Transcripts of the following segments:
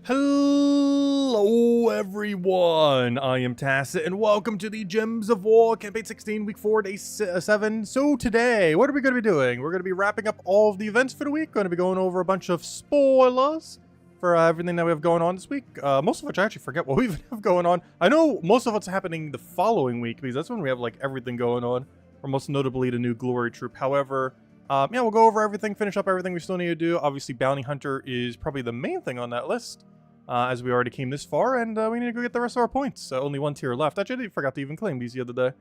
Hello everyone, I am Tacit and welcome to the Gems of War Campaign 16 Week 4 Day 7. So today, what are we going to be doing? We're going to be wrapping up all of the events for the week, going to be going over a bunch of spoilers for everything that we have going on this week. Most of which I actually forget what we even have going on. I know most of what's happening the following week because that's when we have like everything going on, or most notably the new Glory Troop. However, yeah, we'll go over everything, finish up everything we still need to do. Obviously, Bounty Hunter is probably the main thing on that list. As we already came this far, and we need to go get the rest of our points. Only one tier left. Actually, I forgot to even claim these the other day.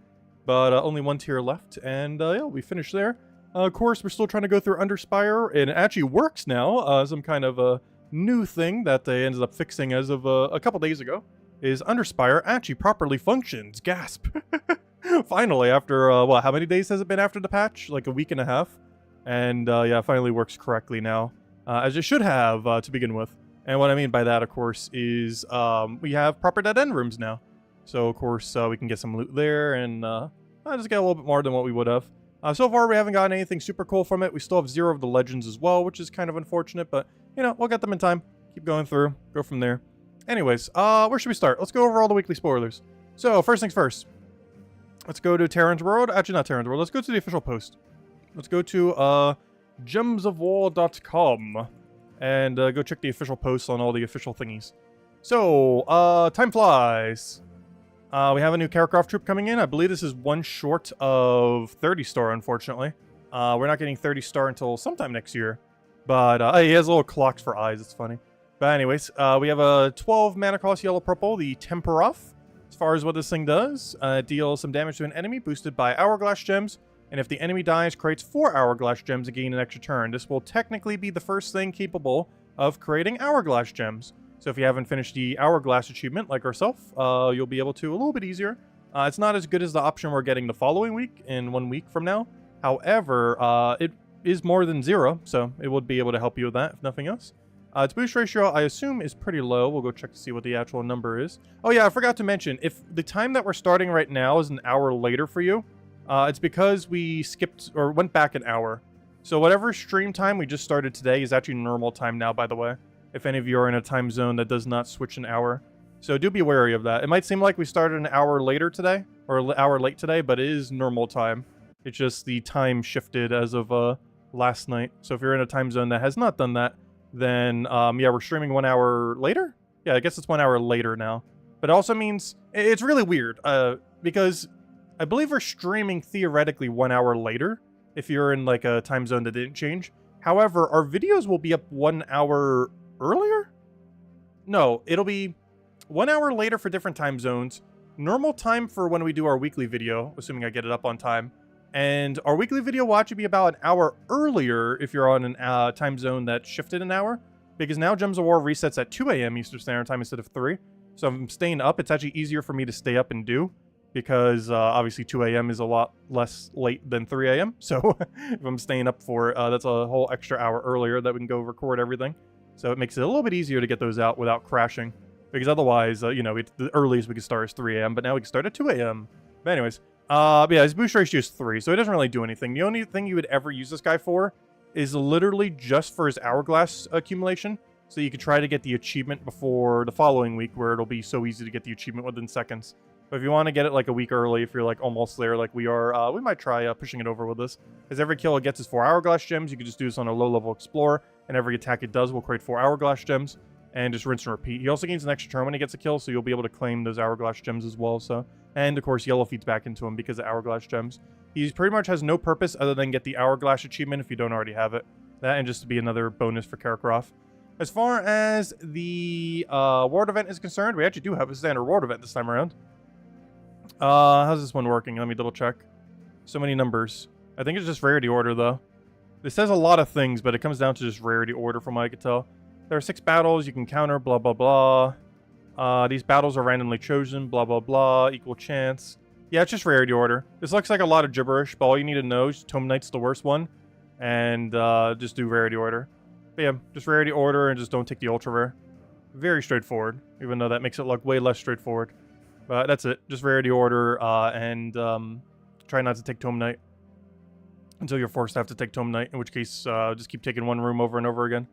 But only one tier left, and yeah, we finished there. Of course, we're still trying to go through Underspire, and it actually works now. Some kind of a new thing that they ended up fixing as of a couple days ago is Underspire actually properly functions. Gasp. Finally, after, well, how many days has it been after the patch? Like a week and a half. And yeah, it finally works correctly now, as it should have to begin with. And what I mean by that, of course, is we have proper dead end rooms now. So, of course, we can get some loot there and just get a little bit more than what we would have. So far, we haven't gotten anything super cool from it. We still have 0 of the legends as well, which is kind of unfortunate. But, you know, we'll get them in time. Keep going through. Go from there. Anyways, where should we start? Let's go over all the weekly spoilers. So, first things first. Let's go to Terran's World. Actually, not Terran's World. Let's go to the official post. Let's go to gemsofwar.com. And go check the official posts on all the official thingies. So, time flies. We have a new Karakov troop coming in. I believe this is one short of 30 star, unfortunately. We're not getting 30 star until sometime next year. But he has little clocks for eyes. It's funny. But anyways, we have a 12 mana cost yellow purple, the Temperoff. As far as what this thing does, it deals some damage to an enemy boosted by Hourglass Gems. And if the enemy dies, creates 4 Hourglass Gems to gain an extra turn. This will technically be the first thing capable of creating Hourglass Gems. So if you haven't finished the Hourglass achievement, like ourselves, you'll be able to a little bit easier. It's not as good as the option we're getting the following week, in 1 week from now. However, it is more than 0, so it would be able to help you with that, if nothing else. Its boost ratio, I assume, is pretty low. We'll go check to see what the actual number is. Oh yeah, I forgot to mention, if the time that we're starting right now is an hour later for you, it's because we skipped or went back an hour. So whatever stream time we just started today is actually normal time now, by the way. If any of you are in a time zone that does not switch an hour. So do be wary of that. It might seem like we started an hour later today, or an hour late today, but it is normal time. It's just the time shifted as of last night. So if you're in a time zone that has not done that, then yeah, we're streaming 1 hour later? Yeah, I guess it's 1 hour later now. But it also means, it's really weird, because I believe we're streaming theoretically 1 hour later if you're in like a time zone that didn't change. However, our videos will be up 1 hour earlier? No, it'll be 1 hour later for different time zones. Normal time for when we do our weekly video, assuming I get it up on time. And our weekly video will actually be about an hour earlier if you're on a time zone that shifted an hour. Because now Gems of War resets at 2 a.m. Eastern Standard Time instead of 3. So if I'm staying up, it's actually easier for me to stay up and do. Because obviously 2 a.m. is a lot less late than 3 a.m. So if I'm staying up for it, that's a whole extra hour earlier that we can go record everything. So it makes it a little bit easier to get those out without crashing. Because otherwise, you know, the earliest we could start is 3 a.m. But now we can start at 2 a.m. But anyways, yeah, his boost ratio is 3. So it doesn't really do anything. The only thing you would ever use this guy for is literally just for his Hourglass accumulation. So you could try to get the achievement before the following week where it'll be so easy to get the achievement within seconds. But if you want to get it like a week early, if you're like almost there like we are, we might try pushing it over with this. Because every kill it gets is 4 Hourglass Gems. You can just do this on a low-level Explorer. And every attack it does will create 4 Hourglass Gems. And just rinse and repeat. He also gains an extra turn when he gets a kill, so you'll be able to claim those Hourglass Gems as well. So, and of course, Yellow feeds back into him because of Hourglass Gems. He pretty much has no purpose other than get the Hourglass achievement if you don't already have it. That and just to be another bonus for Karakov. As far as the Ward event is concerned, we actually do have a standard Ward event this time around. How's this one working? Let me double check. So many numbers. I think it's just rarity order, though. This says a lot of things, but it comes down to just rarity order from what I could tell. There are 6 battles you can counter, blah, blah, blah. These battles are randomly chosen, blah, blah, blah, equal chance. Yeah, it's just rarity order. This looks like a lot of gibberish, but all you need to know is Tome Knight's the worst one. And just do rarity order. But yeah, just rarity order and just don't take the ultra rare. Very straightforward, even though that makes it look way less straightforward. But that's it. Just rarity order and try not to take Tome Knight until you're forced to have to take Tome Knight, in which case just keep taking one room over and over again.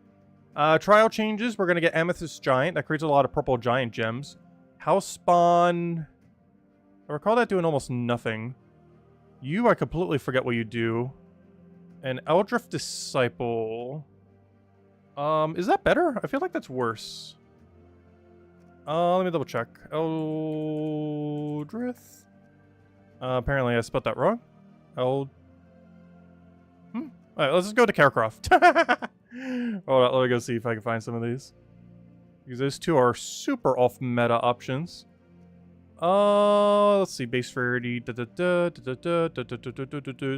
Trial changes. We're going to get Amethyst Giant. That creates a lot of purple giant gems. House Spawn. I recall that doing almost nothing. You, I completely forget what you do. And Eldritch Disciple. Is that better? I feel like that's worse. Let me double check. Eldritch. Apparently I spelled that wrong. Alright, let's just go to Carecroft. Hold on, let me go see if I can find some of these. Because those two are super off meta options. Let's see, base rarity. So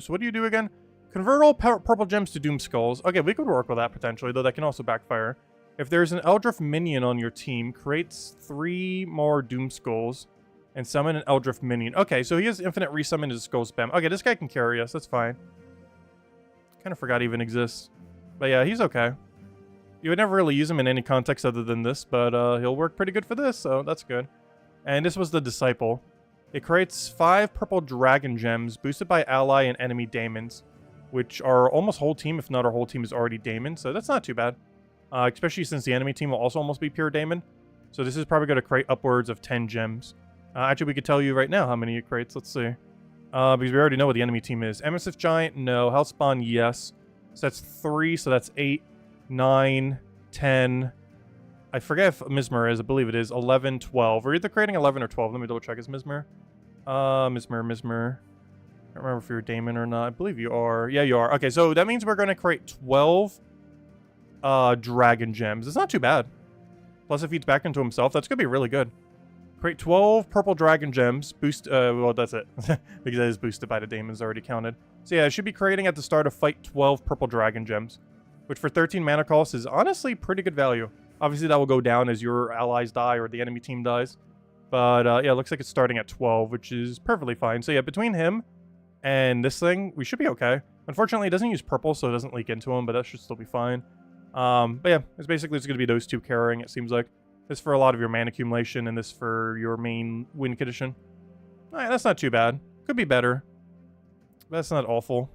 what do you do again? Convert all purple gems to Doom Skulls. Okay, we could work with that potentially, though that can also backfire. If there's an Eldritch minion on your team, creates 3 more Doom Skulls and summon an Eldritch minion. Okay, so he has infinite resummon his skull spam. Okay, this guy can carry us. That's fine. Kind of forgot he even exists. But yeah, he's okay. You would never really use him in any context other than this, but he'll work pretty good for this, so that's good. And this was the Disciple. It creates 5 purple dragon gems boosted by ally and enemy daemons, which are almost whole team, if not our whole team is already daemon, so that's not too bad. Especially since the enemy team will also almost be pure daemon. So this is probably going to create upwards of 10 gems. Actually, we could tell you right now how many it creates. Let's see. Because we already know what the enemy team is. Amethyst Giant, no. House Spawn, yes. So that's 3, so that's 8, 9, 10. I forget if Mizmer is. I believe it is. 11, 12. We're either creating 11 or 12. Let me double check. Is Mizmer? Mizmer. I don't remember if you're a daemon or not. I believe you are. Yeah, you are. Okay, so that means we're going to create 12 dragon gems. It's not too bad. Plus, if he feeds back into himself, that's going to be really good. Create 12 purple dragon gems. Boost, well, that's it. Because that is boosted by the daemons already counted. So yeah, I should be creating at the start of fight 12 purple dragon gems. Which for 13 mana cost is honestly pretty good value. Obviously, that will go down as your allies die or the enemy team dies. But yeah, it looks like it's starting at 12, which is perfectly fine. So yeah, between him and this thing, we should be okay. Unfortunately, it doesn't use purple, so it doesn't leak into him, but that should still be fine. But yeah, it's basically just going to be those two carrying, it seems like. This for a lot of your mana accumulation, and this for your main win condition. Alright, that's not too bad. Could be better. That's not awful.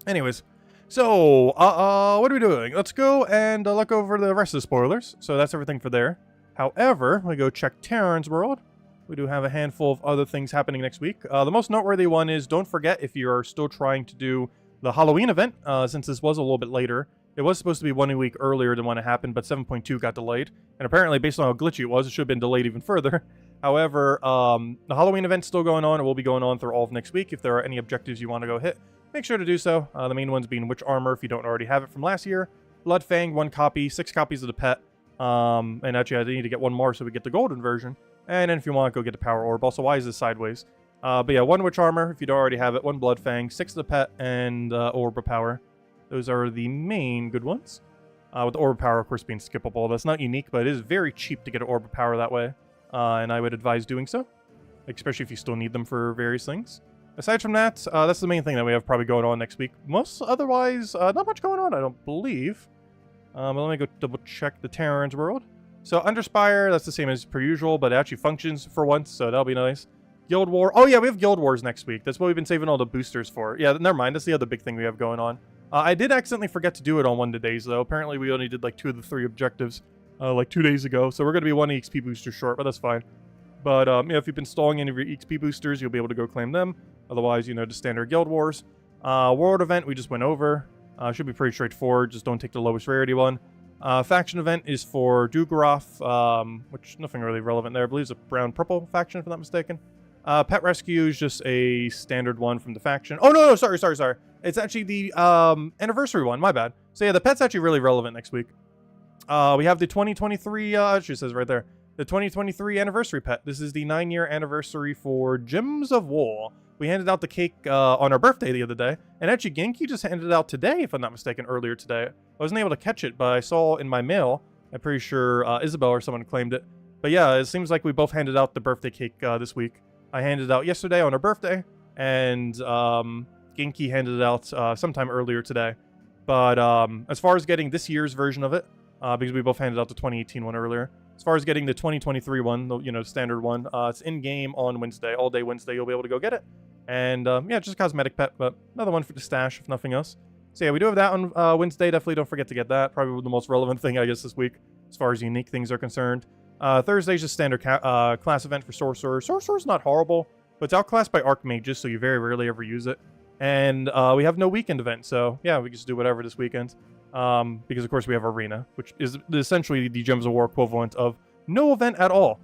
Anyways, so, what are we doing? Let's go and look over the rest of the spoilers. So that's everything for there. However, we go check Terran's World. We do have a handful of other things happening next week. The most noteworthy one is, don't forget, if you are still trying to do the Halloween event, since this was a little bit later, it was supposed to be 1 week earlier than when it happened, but 7.2 got delayed. And apparently, based on how glitchy it was, it should have been delayed even further. However, the Halloween event's still going on. It will be going on through all of next week. If there are any objectives you want to go hit, make sure to do so. The main ones being Witch Armor, if you don't already have it from last year. Bloodfang, 1 copy, 6 copies of the pet. And actually, I need to get 1 more so we get the golden version. And then if you want, go get the Power Orb. Also, why is this sideways? But yeah, 1 Witch Armor, if you don't already have it. 1 Bloodfang, 6 of the pet, and Orb of Power. Those are the main good ones. With the Orb of Power, of course, being skippable. That's not unique, but it is very cheap to get an Orb of Power that way. And I would advise doing so. Especially if you still need them for various things. Aside from that, that's the main thing that we have probably going on next week. Most otherwise, not much going on, I don't believe. But let me go double check the Terran's World. So Underspire, that's the same as per usual, but it actually functions for once, so that'll be nice. Guild War. Oh yeah, we have Guild Wars next week. That's what we've been saving all the boosters for. Yeah, never mind. That's the other big thing we have going on. I did accidentally forget to do it on one of the days, though. Apparently, we only did like 2 of the 3 objectives like 2 days ago. So we're going to be 1 EXP booster short, but that's fine. But yeah, if you've been stalling any of your EXP boosters, you'll be able to go claim them. Otherwise, you know, just standard Guild Wars. World event, we just went over. Should be pretty straightforward. Just don't take the lowest rarity one. Faction event is for Dugoroth, which nothing really relevant there. I believe it's a brown-purple faction, if I'm not mistaken. Pet Rescue is just a standard one from the faction. Oh, no, sorry. It's actually the anniversary one, my bad. So yeah, the pet's actually really relevant next week. We have the 2023, actually says right there, the 2023 anniversary pet. This is the 9-year anniversary for Gems of War. We handed out the cake on our birthday the other day, and actually Genki just handed it out today, if I'm not mistaken, earlier today. I wasn't able to catch it, but I saw in my mail, I'm pretty sure Isabel or someone claimed it. But yeah, it seems like we both handed out the birthday cake this week. I handed it out yesterday on her birthday, and Genki handed it out sometime earlier today. But as far as getting this year's version of it, because we both handed out the 2018 one earlier, as far as getting the 2023 one, the, you know, standard one, it's in-game on Wednesday. All day Wednesday, you'll be able to go get it. And yeah, just a cosmetic pet, but another one for the stash, if nothing else. So yeah, we do have that on Wednesday. Definitely don't forget to get that. Probably the most relevant thing, I guess, this week as far as unique things are concerned. Thursday's just standard class event for Sorcerer. Sorcerer's not horrible, but it's outclassed by Archmages, so you very rarely ever use it. And we have no weekend event, so yeah, we can just do whatever this weekend. Because of course we have Arena, which is essentially the Gems of War equivalent of no event at all.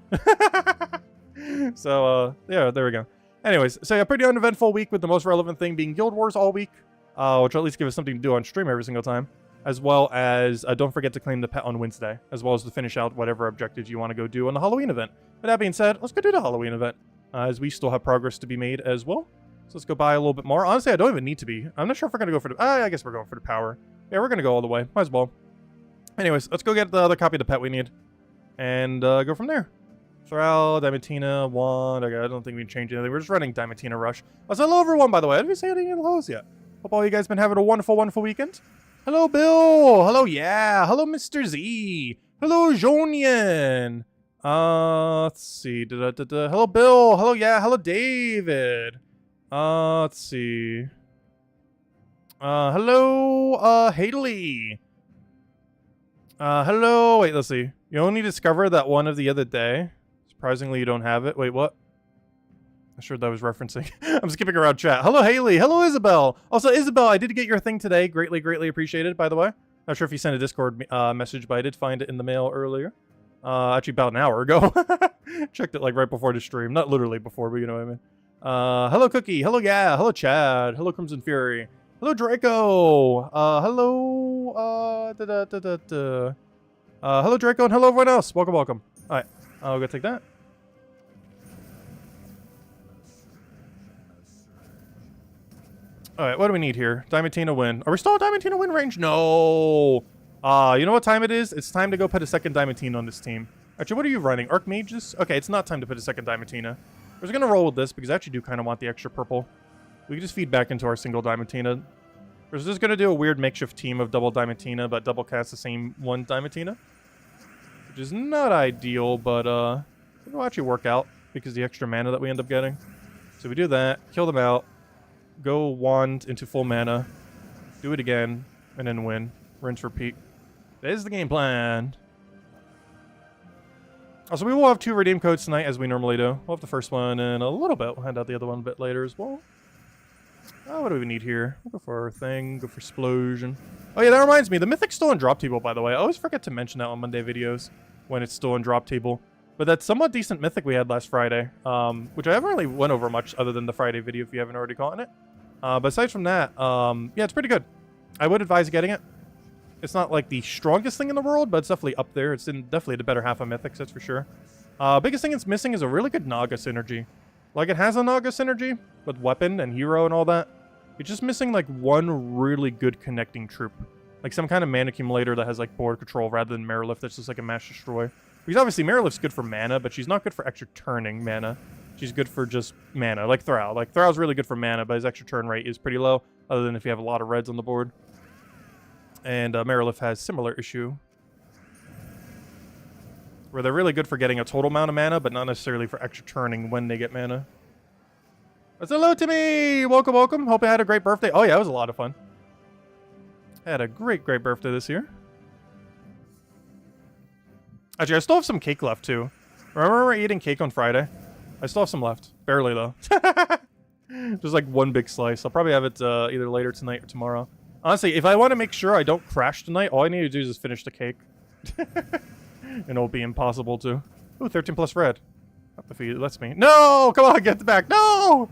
So yeah, there we go. Anyways, so yeah, pretty uneventful week with the most relevant thing being Guild Wars all week, which will at least give us something to do on stream every single time, as well as don't forget to claim the pet on Wednesday, as well as to finish out whatever objectives you want to go do on the Halloween event. With that being said, let's go do the Halloween event, as we still have progress to be made as well. So let's go buy a little bit more. Honestly, I don't even need to be. I'm not sure if we're going to go for the... I guess we're going for the power. Yeah, we're going to go all the way. Might as well. Anyways, let's go get the other copy of the pet we need. And go from there. Thrall, Diamantina, Wand. Okay, I don't think we can change anything. We're just running Diamantina Rush. Hello, everyone, by the way. Did we say any hellos yet? Hope all you guys been having a wonderful, wonderful weekend. Hello, Bill. Hello, yeah. Hello, Mr. Z. Hello, Jonian. Let's see. Hello, Bill. Hello, yeah. Hello, David. Let's see. Hello, Haley. Hello. Wait, let's see. You only discovered that one of the other day. Surprisingly, you don't have it. Wait, what? I'm sure that was referencing. I'm skipping around chat. Hello, Haley. Hello, Isabel. Also, Isabel, I did get your thing today. Greatly, greatly appreciated, by the way. Not sure if you sent a Discord message, but I did find it in the mail earlier. Actually, about an hour ago. Checked it like right before the stream. Not literally before, but you know what I mean. Hello, Cookie. Hello, yeah. Hello, Chad. Hello, Crimson Fury. Hello, Draco. Hello, hello, Draco, and hello, everyone else. Welcome, welcome. All right, I'll go take that. All right, what do we need here? Diamantina win. Are we still at Diamantina win range? No. You know what time it is? It's time to go put a second Diamantina on this team. Actually, what are you running? Archmages? Okay, it's not time to put a second Diamantina. We're just going to roll with this because I actually do kind of want the extra purple. We can just feed back into our single Diamantina. We're just going to do a weird makeshift team of double Diamantina, but double cast the same one Diamantina. Which is not ideal, but it'll actually work out because the extra mana that we end up getting. So we do that, kill them out, go wand into full mana, do it again, and then win. Rinse, repeat. That is the game plan. Also, we will have 2 redeem codes tonight, as we normally do. We'll have the first one in a little bit. We'll hand out the other one a bit later as well. What do we need here? We'll go for our thing. Go for Explosion. Oh, yeah, that reminds me. The Mythic's still in drop table, by the way. I always forget to mention that on Monday videos when it's still in drop table. But that somewhat decent Mythic we had last Friday, which I haven't really went over much other than the Friday video if you haven't already caught it. But aside from that, yeah, it's pretty good. I would advise getting it. It's not like the strongest thing in the world, but it's definitely up there. It's in definitely the better half of Mythics, that's for sure. Biggest thing it's missing is a really good Naga synergy. Like, it has a Naga synergy with weapon and hero and all that. It's just missing, like, one really good connecting troop. Like, some kind of mana accumulator that has, like, board control rather than Marilith that's just, like, a mass destroy. Because obviously Marilith's good for mana, but she's not good for extra turning mana. She's good for just mana, like Thrall. Like, Thrall's really good for mana, but his extra turn rate is pretty low, other than if you have a lot of reds on the board. And Marilith has similar issue, where they're really good for getting a total amount of mana, but not necessarily for extra turning when they get mana. But hello to me! Welcome, welcome. Hope you had a great birthday. Oh yeah, it was a lot of fun. I had a great, great birthday this year. Actually, I still have some cake left, too. Remember eating cake on Friday? I still have some left. Barely, though. Just like one big slice. I'll probably have it either later tonight or tomorrow. Honestly, if I want to make sure I don't crash tonight, all I need to do is just finish the cake. And it'll be impossible to. Ooh, 13 plus red. If he lets me. No! Come on, get the back. No!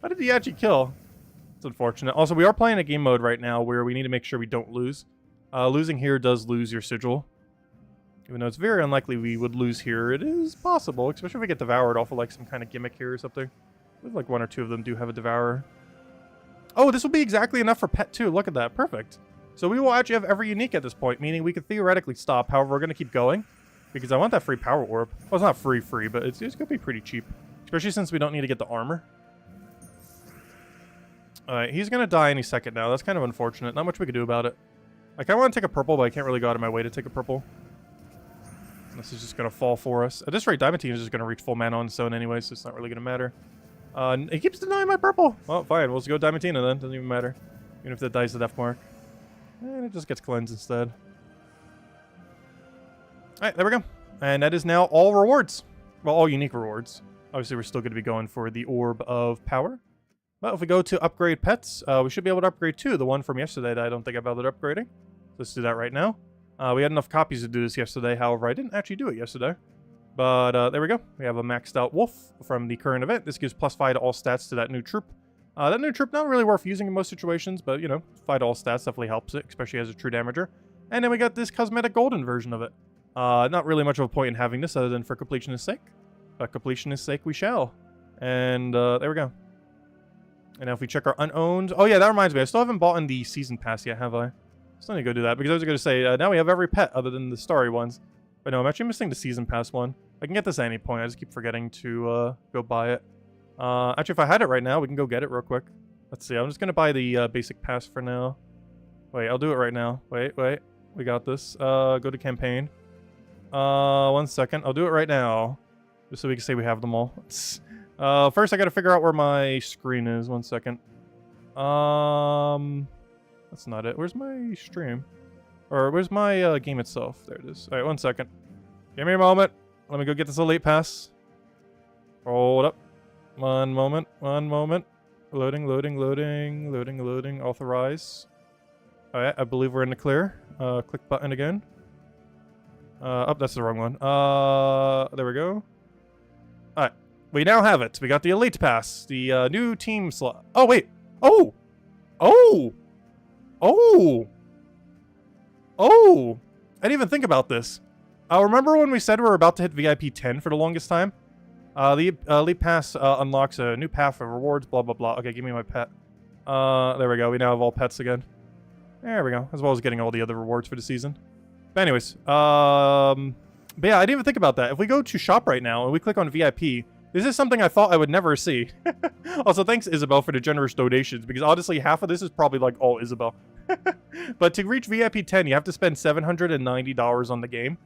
How did he actually kill? It's unfortunate. Also, we are playing a game mode right now where we need to make sure we don't lose. Losing here does lose your sigil. Even though it's very unlikely we would lose here, it is possible, especially if we get devoured off of like some kind of gimmick here or something. I believe like 1 or 2 of them do have a devourer. Oh, this will be exactly enough for pet 2. Look at that. Perfect. So we will actually have every unique at this point, meaning we could theoretically stop. However, we're going to keep going because I want that free power orb. Well, it's not free, but it's going to be pretty cheap, especially since we don't need to get the armor. All right, he's going to die any second now. That's kind of unfortunate. Not much we could do about it. I kind of want to take a purple, but I can't really go out of my way to take a purple. This is just going to fall for us. At this rate, Diamantina is just going to reach full mana on its own anyway, so it's not really going to matter. It keeps denying my purple. Well, fine. We'll just go Diamantina then. Doesn't even matter. Even if that dies the death mark. And it just gets cleansed instead. Alright, there we go. And that is now all rewards. Well, all unique rewards. Obviously, we're still going to be going for the Orb of Power. But if we go to upgrade pets, we should be able to upgrade 2. The one from yesterday that I don't think I bothered upgrading. So let's do that right now. We had enough copies to do this yesterday. However, I didn't actually do it yesterday. But there we go. We have a maxed out wolf from the current event. This gives +5 to all stats to that new troop. That new troop not really worth using in most situations, but you know, 5 to all stats definitely helps it, especially as a true damager. And then we got this cosmetic golden version of it. Not really much of a point in having this other than for completionist sake. But completionist sake we shall. And there we go. And now if we check our unowned... Oh yeah, that reminds me. I still haven't bought in the season pass yet, have I? Still need to go do that, because I was going to say, now we have every pet other than the starry ones. But no, I'm actually missing the season pass one. I can get this at any point. I just keep forgetting to go buy it. Actually, if I had it right now, we can go get it real quick. Let's see. I'm just going to buy the basic pass for now. Wait, I'll do it right now. Wait. We got this. Go to campaign. 1 second. I'll do it right now. Just so we can say we have them all. First, I got to figure out where my screen is. 1 second. That's not it. Where's my stream? Or where's my game itself? There it is. All right, 1 second. Give me a moment. Let me go get this elite pass. Hold up. One moment. Loading. Authorize. All right, I believe we're in the clear. Click button again. Oh, that's the wrong one. There we go. All right, we now have it. We got the elite pass, the new team slot. Oh wait. Oh. I didn't even think about this. Remember when we said we were about to hit VIP 10 for the longest time? The elite pass unlocks a new path of rewards. Blah blah blah. Okay, give me my pet. There we go. We now have all pets again. There we go. As well as getting all the other rewards for the season. But anyways, but yeah, I didn't even think about that. If we go to shop right now and we click on VIP, this is something I thought I would never see. Also, thanks Isabel for the generous donations, because honestly, half of this is probably like all Isabel. But to reach VIP 10, you have to spend $790 on the game.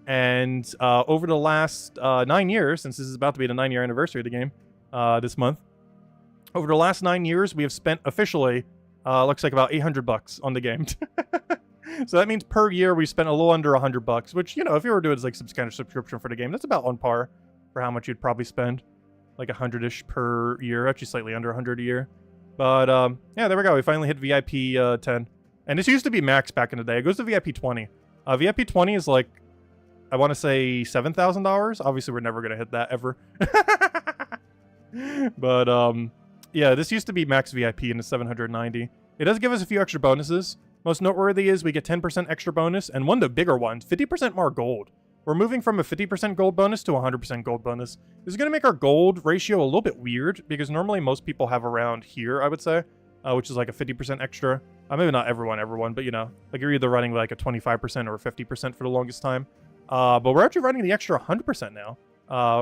And over the last 9 years, since this is about to be the 9-year anniversary of the game this month, over the last 9 years, we have spent officially, looks like about $800 on the game. So that means per year we spent a little under $100, which, you know, if you were doing like some kind of subscription for the game, that's about on par for how much you'd probably spend. Like 100-ish per year, actually slightly under 100 a year. But yeah, there we go. We finally hit VIP 10. And this used to be max back in the day. It goes to VIP 20. VIP 20 is like, I want to say $7,000. Obviously, we're never going to hit that ever. But yeah, this used to be max VIP and it's 790. It does give us a few extra bonuses. Most noteworthy is we get 10% extra bonus, and one of the bigger ones, 50% more gold. We're moving from a 50% gold bonus to a 100% gold bonus. This is going to make our gold ratio a little bit weird, because normally most people have around here, I would say, which is like a 50% extra. Maybe not everyone, but you know, like you're either running like a 25% or a 50% for the longest time. But we're actually running the extra 100% now,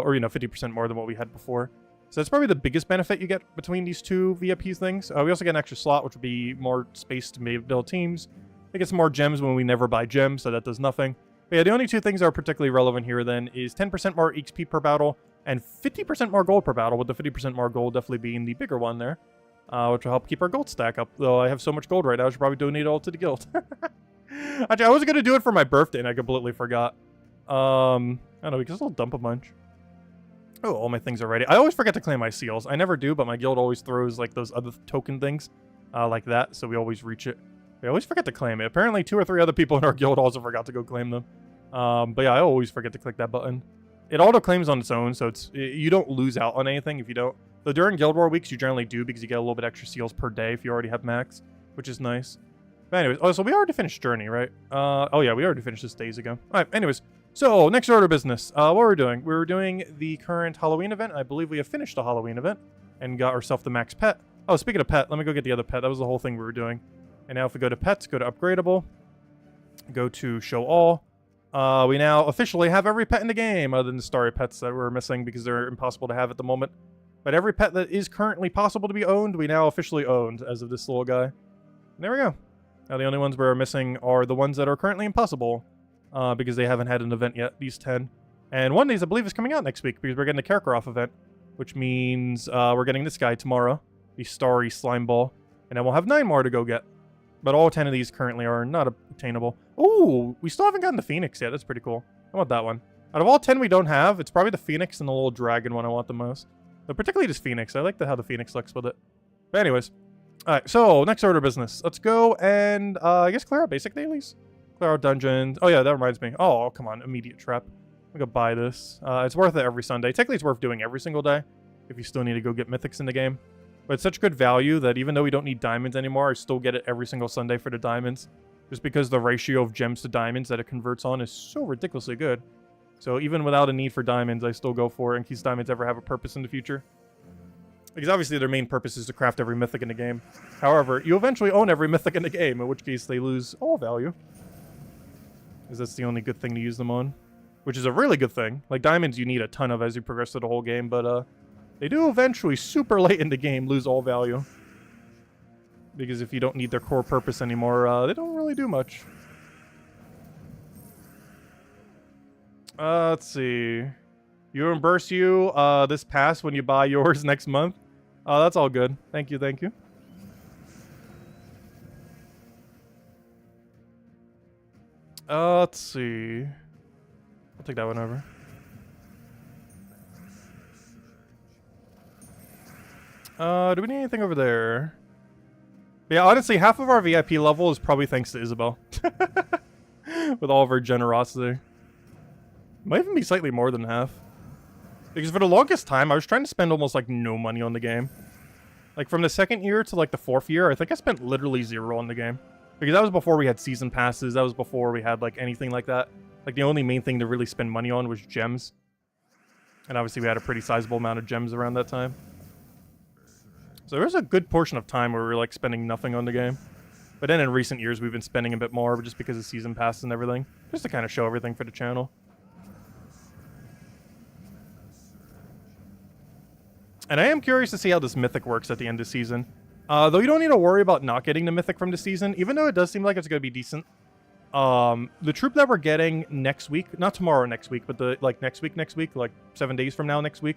or you know, 50% more than what we had before. So that's probably the biggest benefit you get between these two VIP things. We also get an extra slot, which would be more space to maybe build teams. We get some more gems when we never buy gems, so that does nothing. But yeah, the only two things that are particularly relevant here then is 10% more XP per battle and 50% more gold per battle, with the 50% more gold definitely being the bigger one there, which will help keep our gold stack up. Though I have so much gold right now, I should probably donate it all to the guild. Actually, I was going to do it for my birthday, and I completely forgot. I don't know, we can still dump a bunch. Oh, all my things are ready. I always forget to claim my seals. I never do, but my guild always throws like those other token things like that, so we always reach it. I always forget to claim it. Apparently 2 or 3 other people in our guild also forgot to go claim them. But yeah, I always forget to click that button. It auto-claims on its own, so you don't lose out on anything if you don't. Though during Guild War weeks, you generally do, because you get a little bit extra seals per day if you already have max, which is nice. But anyways, oh, so we already finished Journey, right? Oh yeah, we already finished this days ago. All right, anyways. So, next order of business. What we're doing? We're doing the current Halloween event. I believe we have finished the Halloween event and got ourselves the max pet. Oh, speaking of pet, let me go get the other pet. That was the whole thing we were doing. And now if we go to pets, go to upgradable, go to show all. We now officially have every pet in the game, other than the starry pets that we're missing because they're impossible to have at the moment. But every pet that is currently possible to be owned, we now officially owned as of this little guy. And there we go. Now the only ones we're missing are the ones that are currently impossible. Because they haven't had an event yet, these 10. And one of these, I believe, is coming out next week, because we're getting the Karkaroff event, which means we're getting this guy tomorrow, the Starry Slime Ball, and then we'll have 9 more to go get. But all 10 of these currently are not obtainable. Oh, we still haven't gotten the Phoenix yet. That's pretty cool. I want that one. Out of all 10 we don't have, it's probably the Phoenix and the little dragon one I want the most. But particularly just Phoenix. I like how the Phoenix looks with it. But anyways. Alright, so next order of business. Let's go and, I guess clear out basic dailies. Clear out dungeons. Oh yeah, that reminds me. Oh, come on. Immediate trap. I'm gonna buy this. It's worth it every Sunday. Technically, it's worth doing every single day if you still need to go get mythics in the game. But it's such good value that even though we don't need diamonds anymore, I still get it every single Sunday for the diamonds. Just because the ratio of gems to diamonds that it converts on is so ridiculously good. So even without a need for diamonds, I still go for it in case diamonds ever have a purpose in the future. Because obviously their main purpose is to craft every mythic in the game. However, you eventually own every mythic in the game, in which case they lose all value. Because that's the only good thing to use them on. Which is a really good thing. Like diamonds you need a ton of as you progress through the whole game, but they do eventually, super late in the game, lose all value. Because if you don't need their core purpose anymore, they don't really do much. Let's see. You reimburse you this pass when you buy yours next month. That's all good. Thank you, thank you. Let's see. I'll take that one over. Do we need anything over there? Yeah, honestly, half of our VIP level is probably thanks to Isabelle. With all of her generosity. Might even be slightly more than half. Because for the longest time, I was trying to spend almost like no money on the game. Like from the second year to like the fourth year, I think I spent literally zero on the game. Because that was before we had season passes, that was before we had like anything like that. Like the only main thing to really spend money on was gems. And obviously we had a pretty sizable amount of gems around that time. So there was a good portion of time where we were like spending nothing on the game. But then in recent years we've been spending a bit more just because of season passes and everything. Just to kind of show everything for the channel. And I am curious to see how this mythic works at the end of the season. Though you don't need to worry about not getting the mythic from the season, even though it does seem like it's going to be decent. The troop that we're getting next week, not tomorrow next week, but the next week, like 7 days from now next week,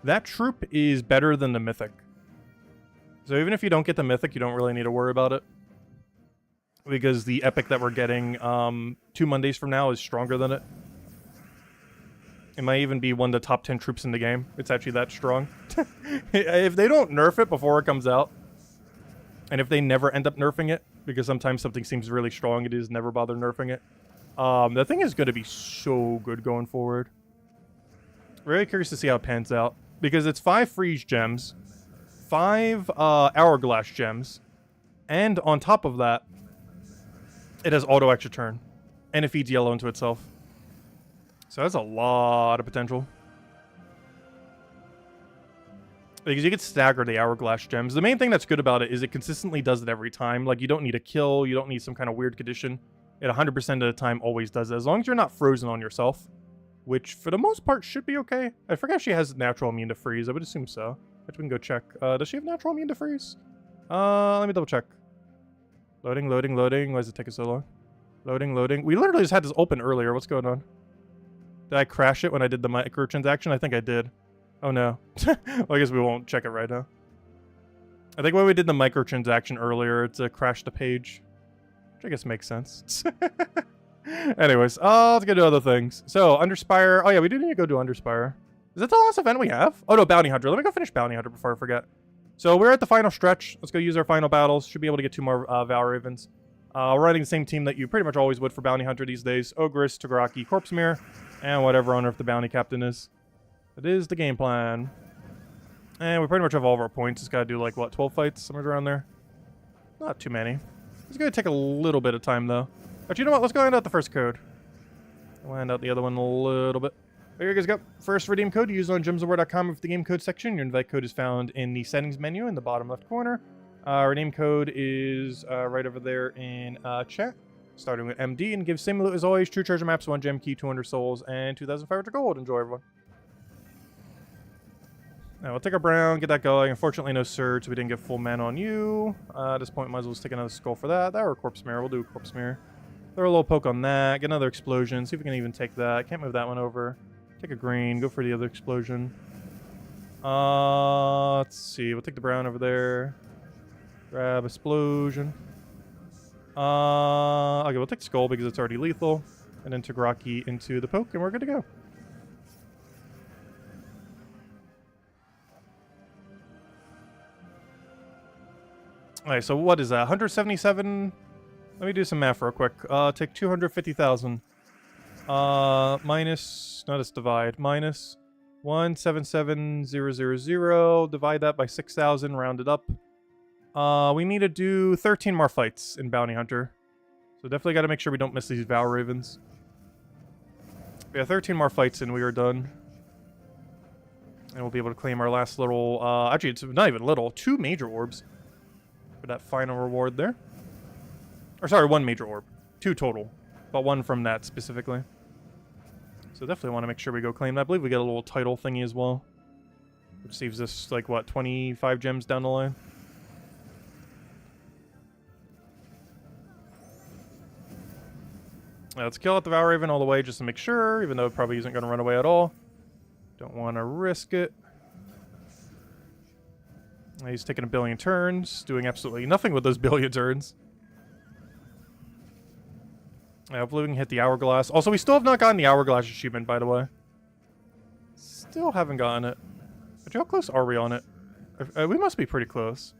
that troop is better than the mythic. So even if you don't get the mythic, you don't really need to worry about it. Because the epic that we're getting 2 Mondays from now is stronger than it. It might even be one of the top 10 troops in the game. It's actually that strong. If they don't nerf it before it comes out, and if they never end up nerfing it, because sometimes something seems really strong, it is never bother nerfing it. The thing is going to be so good going forward. Really curious to see how it pans out. Because it's 5 freeze gems, 5 hourglass gems, and on top of that, it has auto extra turn. And it feeds yellow into itself. So that's a lot of potential. Because you can stagger the hourglass gems. The main thing that's good about it is it consistently does it every time. Like, you don't need a kill, you don't need some kind of weird condition. It 100% of the time always does it, as long as you're not frozen on yourself. Which, for the most part, should be okay. I forget if she has natural immune to freeze. I would assume so. But we can go check. Does she have natural immune to freeze? Let me double check. Loading, loading, loading. Why does it take us so long? Loading, loading. We literally just had this open earlier. What's going on? Did I crash it when I did the microtransaction? I think I did. Oh no. Well, I guess we won't check it right now. I think when we did the microtransaction earlier, it's crashed the page. Which I guess makes sense. Anyways, let's go do other things. So, Underspire. Oh yeah, we do need to go do Underspire. Is that the last event we have? Oh no, Bounty Hunter. Let me go finish Bounty Hunter before I forget. So, we're at the final stretch. Let's go use our final battles. Should be able to get 2 more Val Ravens. We're running the same team that you pretty much always would for Bounty Hunter these days. Ogress, Toguraki, Corpsemere, and whatever on Earth the Bounty Captain is. That is the game plan. And we pretty much have all of our points. Just gotta do like, what, 12 fights? Somewhere around there. Not too many. It's gonna take a little bit of time though. But you know what? Let's go hand out the first code. I'll hand out the other one a little bit. There you guys go. First redeem code you use on gemsofwar.com with the game code section. Your invite code is found in the settings menu in the bottom left corner. Redeem code is right over there in chat. Starting with MD, and give same loot as always. True treasure maps, 1 gem key, 200 souls, and 2,500 gold. Enjoy, everyone. Now we'll take our brown, get that going. Unfortunately, no surge, so we didn't get full mana on you. At this point, might as well just take another skull for that. That or a Corpsemere. We'll do a Corpsemere. Throw a little poke on that. Get another explosion. See if we can even take that. Can't move that one over. Take a green. Go for the other explosion. Let's see. We'll take the brown over there. Grab explosion. Okay, we'll take Skull because it's already lethal. And then Tagraki into the poke, and we're good to go. Alright, so what is that? 177? Let me do some math real quick. Take 250,000. Minus... No, that's divide. Minus 177,000. Divide that by 6,000, round it up. We need to do 13 more fights in Bounty Hunter. So definitely got to make sure we don't miss these Val Ravens. We have 13 more fights and we are done. And we'll be able to claim our last little... actually, it's not even little. 2 major orbs. For that final reward there. Or sorry, 1 major orb. 2 total. But 1 from that specifically. So definitely want to make sure we go claim that. I believe we get a little title thingy as well. Which saves us, like, what, 25 gems down the line? Let's kill out the Valraven all the way just to make sure, even though it probably isn't going to run away at all. Don't want to risk it. He's taking a billion turns, doing absolutely nothing with those billion turns. Hopefully we can hit the Hourglass. Also, we still have not gotten the Hourglass achievement, by the way. Still haven't gotten it. But how close are we on it? We must be pretty close.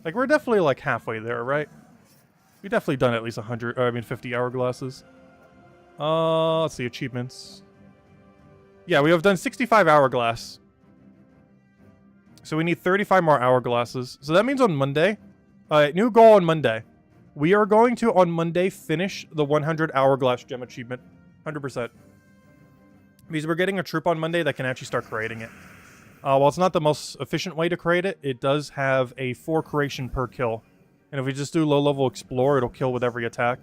Like, we're definitely, like, halfway there, right? We've definitely done at least 50 Hourglasses. Let's see, achievements. Yeah, we have done 65 Hourglass. So we need 35 more Hourglasses. So that means on Monday, new goal on Monday. We are going to, on Monday, finish the 100 Hourglass Gem achievement. 100%. Because we're getting a troop on Monday that can actually start creating it. While it's not the most efficient way to create it, it does have a 4 creation per kill. And if we just do low-level Explore, it'll kill with every attack.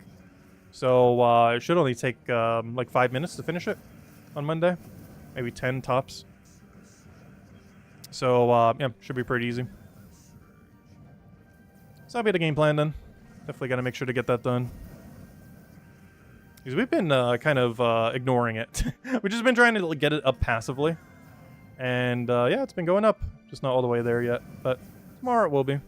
So it should only take like 5 minutes to finish it on Monday. Maybe 10 tops. So, yeah, should be pretty easy. So that'll be the game plan then. Definitely got to make sure to get that done. Because we've been kind of ignoring it. We've just been trying to get it up passively. And, yeah, it's been going up. Just not all the way there yet. But tomorrow it will be.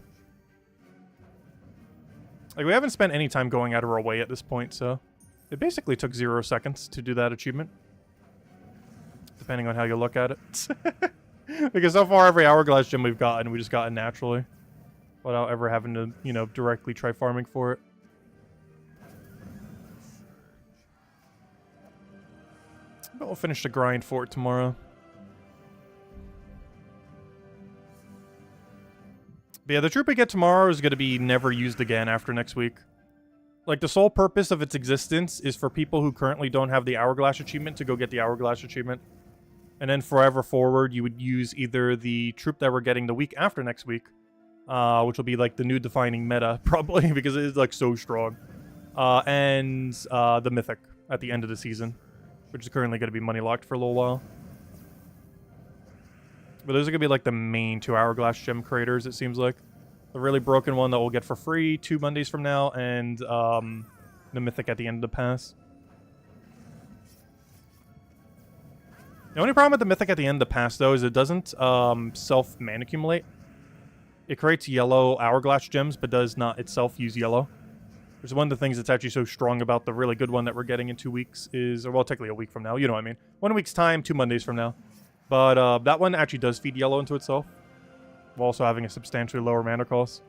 Like, we haven't spent any time going out of our way at this point, so... It basically took 0 seconds to do that achievement. Depending on how you look at it. Because so far, every Hourglass Gem we've gotten, we just gotten naturally. Without ever having to, you know, directly try farming for it. But we'll finish the grind for it tomorrow. But yeah, the troop we get tomorrow is going to be never used again after next week. Like, the sole purpose of its existence is for people who currently don't have the Hourglass achievement to go get the Hourglass achievement. And then forever forward, you would use either the troop that we're getting the week after next week, which will be, like, the new defining meta, probably, because it is, like, so strong. And the Mythic at the end of the season, which is currently going to be money locked for a little while. But those are going to be, like, the main 2 Hourglass Gem creators, it seems like. The really broken one that we'll get for free 2 Mondays from now, and the Mythic at the end of the pass. The only problem with the Mythic at the end of the pass, though, is it doesn't self-mana-accumulate. It creates yellow Hourglass Gems, but does not itself use yellow. Which is one of the things that's actually so strong about the really good one that we're getting in 2 weeks is... Or, well, technically a week from now, you know what I mean. 1 week's time, 2 Mondays from now. But that one actually does feed yellow into itself, while also having a substantially lower mana cost.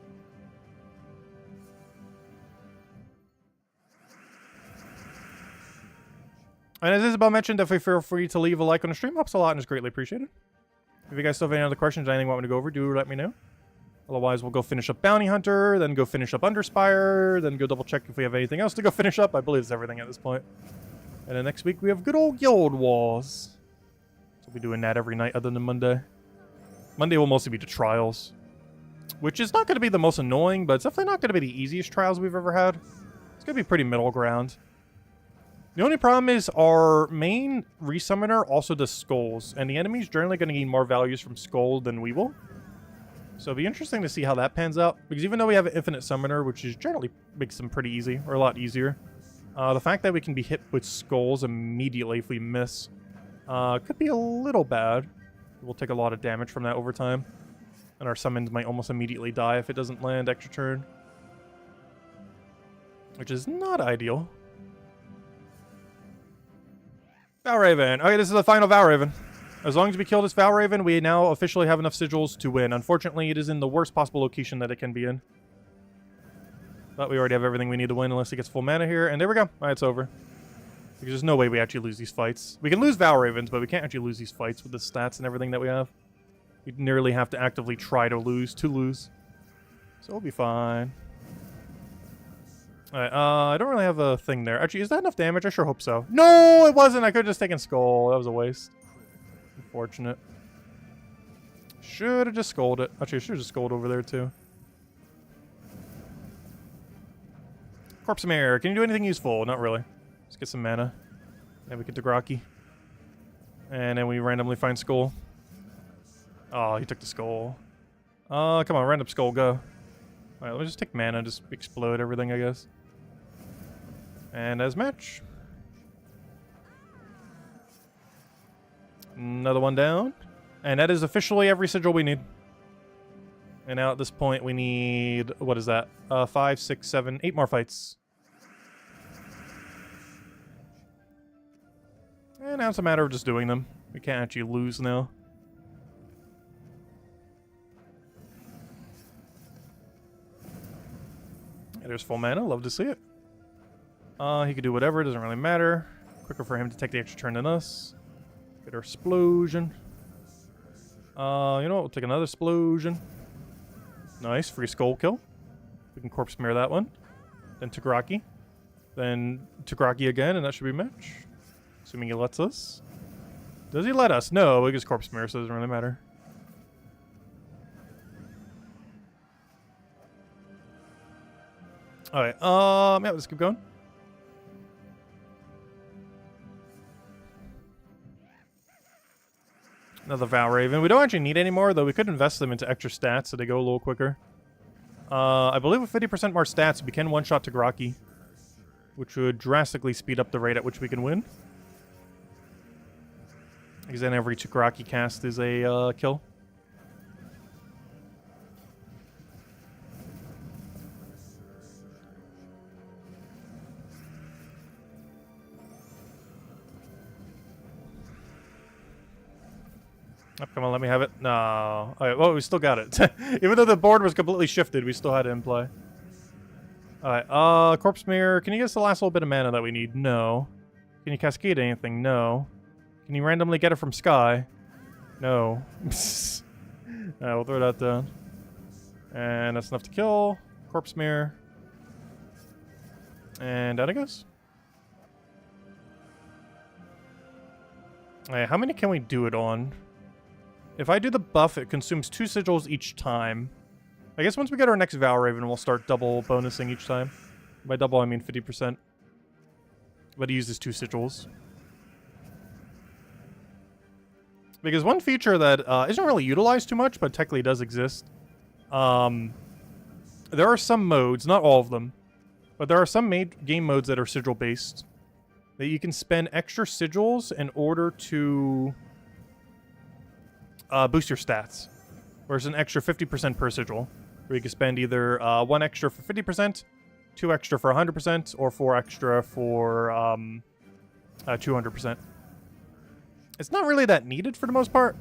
And as Isabel mentioned, definitely feel free to leave a like on the stream. Helps a lot and is greatly appreciated. If you guys still have any other questions or anything you want me to go over, do let me know. Otherwise, we'll go finish up Bounty Hunter, then go finish up Underspire, then go double check if we have anything else to go finish up. I believe it's everything at this point. And then next week, we have good old Guild Wars. So we'll be doing that every night other than Monday. Monday will mostly be the trials, which is not going to be the most annoying, but it's definitely not going to be the easiest trials we've ever had. It's going to be pretty middle ground. The only problem is our main resummoner also does skulls, and the enemy's generally going to gain more values from skull than we will. So it'll be interesting to see how that pans out, because even though we have an infinite summoner, which is generally makes them pretty easy, or a lot easier, the fact that we can be hit with skulls immediately if we miss could be a little bad. We'll take a lot of damage from that over time. And our summons might almost immediately die if it doesn't land extra turn. which is not ideal. Valraven. Okay, this is the final Valraven. As long as we kill this Valraven, we now officially have enough sigils to win. Unfortunately, it is in the worst possible location that it can be in. But we already have everything we need to win unless he gets full mana here. And there we go. Alright, it's over. Because there's no way we actually lose these fights. We can lose Valravens, but we can't actually lose these fights with the stats and everything that we have. We'd nearly have to actively try to lose. So we'll be fine. Alright, I don't really have a thing there. Actually, is that enough damage? I sure hope so. No, it wasn't. I could have just taken Skull. That was a waste. Unfortunate. Should have just Skulled it. Actually, I should have just Skulled over there, too. Corpse Mirror. Can you do anything useful? Not really. Let's get some mana. Then we get to Graki. And then we randomly find Skull. Oh, he took the Skull. Come on, random Skull, go. Alright, let me just take mana, just explode everything, I guess. And as match. Another one down. And that is officially every sigil we need. And now at this point we need, what is that? 5, 6, 7, 8 more fights. And now it's a matter of just doing them. We can't actually lose now. And there's full mana, love to see it. He could do whatever, doesn't really matter. Quicker for him to take the extra turn than us. Get our Explosion. You know what, we'll take another Explosion. Nice, free Skull kill. We can Corpse Mirror that one. Then Tagraki. Then Tagraki again, and that should be a match. Assuming he lets us. Does he let us? No, we just Corpse Mirror, so it doesn't really matter. Alright, yeah, let's keep going. Another Valraven. We don't actually need any more, though we could invest them into extra stats so they go a little quicker. I believe with 50% more stats, we can one-shot Tagraki, which would drastically speed up the rate at which we can win. Because then every Tagraki cast is a kill. Oh, come on, let me have it. No. Alright, well, we still got it. Even though the board was completely shifted, we still had it in play. Alright, Corpse Mirror. Can you give us the last little bit of mana that we need? No. Can you cascade anything? No. Can you randomly get it from Sky? No. Alright, we'll throw that down. And that's enough to kill. Corpse Mirror. And down it goes. Alright, how many can we do it on? If I do the buff, it consumes 2 sigils each time. I guess once we get our next Valraven, we'll start double bonusing each time. By double, I mean 50%. But he uses 2 sigils. Because one feature that isn't really utilized too much, but technically does exist. There are some modes, not all of them, but there are some game modes that are sigil-based. That you can spend extra sigils in order to boost your stats. Where it's an extra 50% per sigil. Where you can spend either 1 extra for 50%, 2 extra for 100%, or 4 extra for 200%. It's not really that needed for the most part.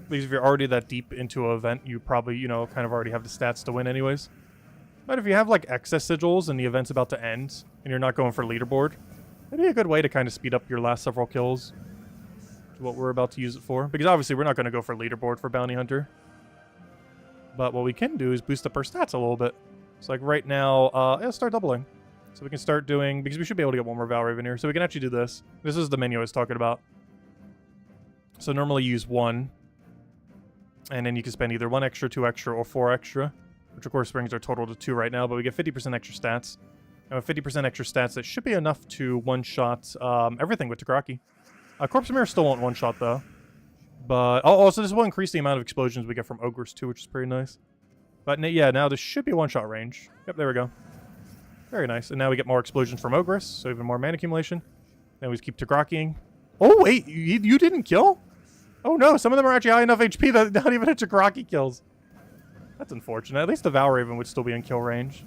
Because if you're already that deep into an event, you probably, you know, kind of already have the stats to win anyways. But if you have, like, excess sigils and the event's about to end, and you're not going for leaderboard, it'd be a good way to kind of speed up your last several kills. What we're about to use it for. Because obviously we're not going to go for leaderboard for Bounty Hunter. But what we can do is boost up our stats a little bit. So like right now, let's start doubling. So we can start doing, because we should be able to get one more Valraven here. So we can actually do this. This is the menu I was talking about. So normally use 1. And then you can spend either 1 extra, 2 extra, or 4 extra. Which of course brings our total to 2 right now, but we get 50% extra stats. And with 50% extra stats, that should be enough to one-shot everything with Tagraki. Corpse Mirror still won't one-shot, though. But, also this will increase the amount of explosions we get from Ogres, too, which is pretty nice. But, yeah, now this should be one-shot range. Yep, there we go. Very nice. And now we get more explosions from Ogres, so even more mana accumulation. Then we just keep Tagrakiing. Oh, wait, you didn't kill? Oh, no, some of them are actually high enough HP that not even a Tagraki kills. That's unfortunate. At least the Valraven would still be in kill range.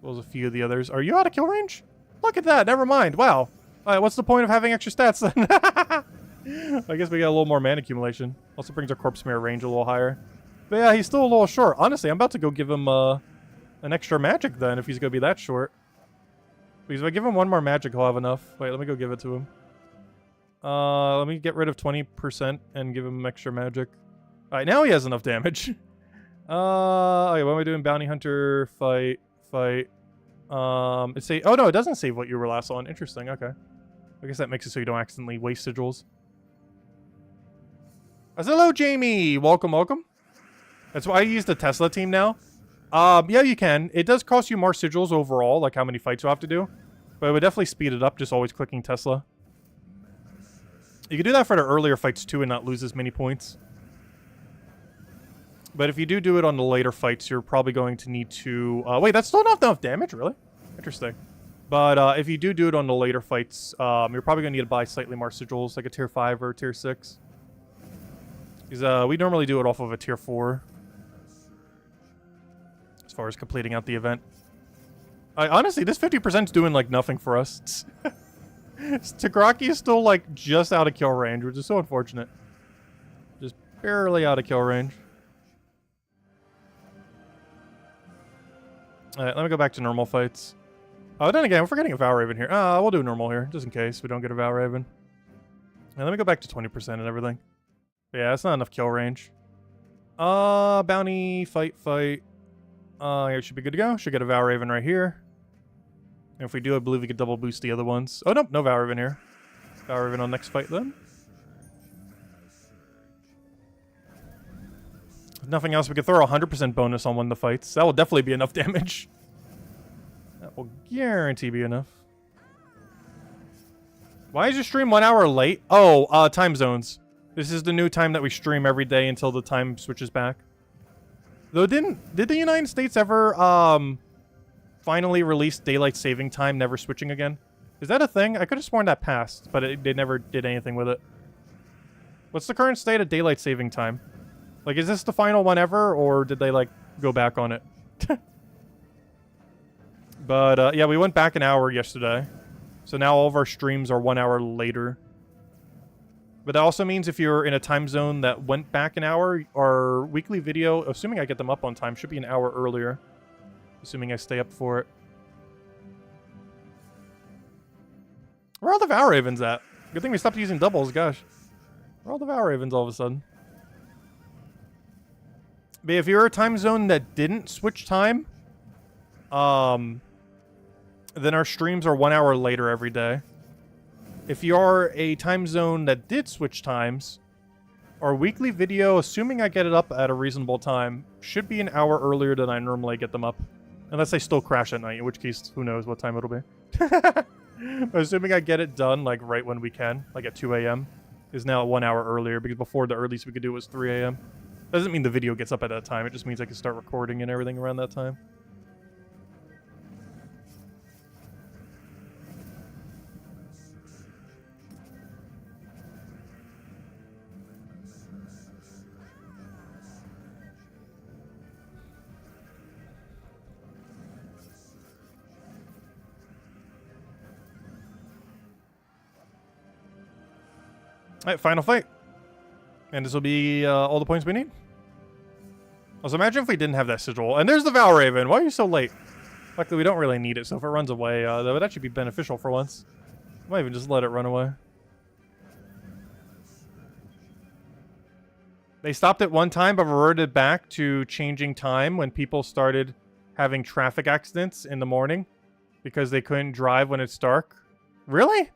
well as a few of the others. Are you out of kill range? Look at that. Never mind. Wow. Alright, what's the point of having extra stats then? I guess we got a little more mana accumulation. Also brings our corpse mirror range a little higher. But yeah, he's still a little short. Honestly, I'm about to go give him an extra magic then if he's going to be that short. Because if I give him one more magic, he'll have enough. Wait, let me go give it to him. Let me get rid of 20% and give him extra magic. Alright, now he has enough damage. Okay, what am I doing? Bounty Hunter, fight. It say, oh no, it doesn't save what you were last on. Interesting, okay. I guess that makes it so you don't accidentally waste sigils. Hello, Jamie! Welcome, welcome. That's why I use the Tesla team now. Yeah, you can. It does cost you more sigils overall, like how many fights you have to do. But it would definitely speed it up, just always clicking Tesla. You can do that for the earlier fights too and not lose as many points. But if you do it on the later fights, you're probably going to need to... wait, that's still not enough damage, really? Interesting. But if you do it on the later fights, you're probably going to need to buy slightly more sigils, like a tier 5 or a tier 6. Because we normally do it off of a tier 4. As far as completing out the event. Honestly, this 50% is doing, like, nothing for us. Takaraki is still, like, just out of kill range, which is so unfortunate. Just barely out of kill range. Alright, let me go back to normal fights. Oh, then again, we're forgetting a Valraven here. We'll do normal here, just in case we don't get a Valraven. And let me go back to 20% and everything. But yeah, that's not enough kill range. Bounty, fight. Yeah, it should be good to go. Should get a Valraven right here. And if we do, I believe we could double boost the other ones. Oh, nope, no Valraven here. Valraven on next fight then. If nothing else, we could throw a 100% bonus on one of the fights. That will definitely be enough damage. That will guarantee be enough. Why is your stream 1 hour late? Oh, time zones. This is the new time that we stream every day until the time switches back. Though, did the United States ever, finally release daylight saving time, never switching again? Is that a thing? I could have sworn that passed, but they never did anything with it. What's the current state of daylight saving time? Like, is this the final one ever, or did they, like, go back on it? But, yeah, we went back an hour yesterday. So now all of our streams are 1 hour later. But that also means if you're in a time zone that went back an hour, our weekly video, assuming I get them up on time, should be an hour earlier. Assuming I stay up for it. Where are all the Valravens at? Good thing we stopped using doubles, gosh. Where are all the Valravens all of a sudden? But if you're a time zone that didn't switch time, then our streams are 1 hour later every day. If you're a time zone that did switch times, our weekly video, assuming I get it up at a reasonable time, should be an hour earlier than I normally get them up. Unless they still crash at night, in which case, who knows what time it'll be. But assuming I get it done, like, right when we can, like at 2 a.m., is now 1 hour earlier, because before the earliest we could do was 3 a.m. Doesn't mean the video gets up at that time, it just means I can start recording and everything around that time. Alright, final fight. And this will be all the points we need. Also, imagine if we didn't have that sigil. And there's the Valraven. Why are you so late? Luckily, we don't really need it, so if it runs away, that would actually be beneficial for once. I might even just let it run away. They stopped it one time, but reverted back to changing time when people started having traffic accidents in the morning because they couldn't drive when it's dark. Really?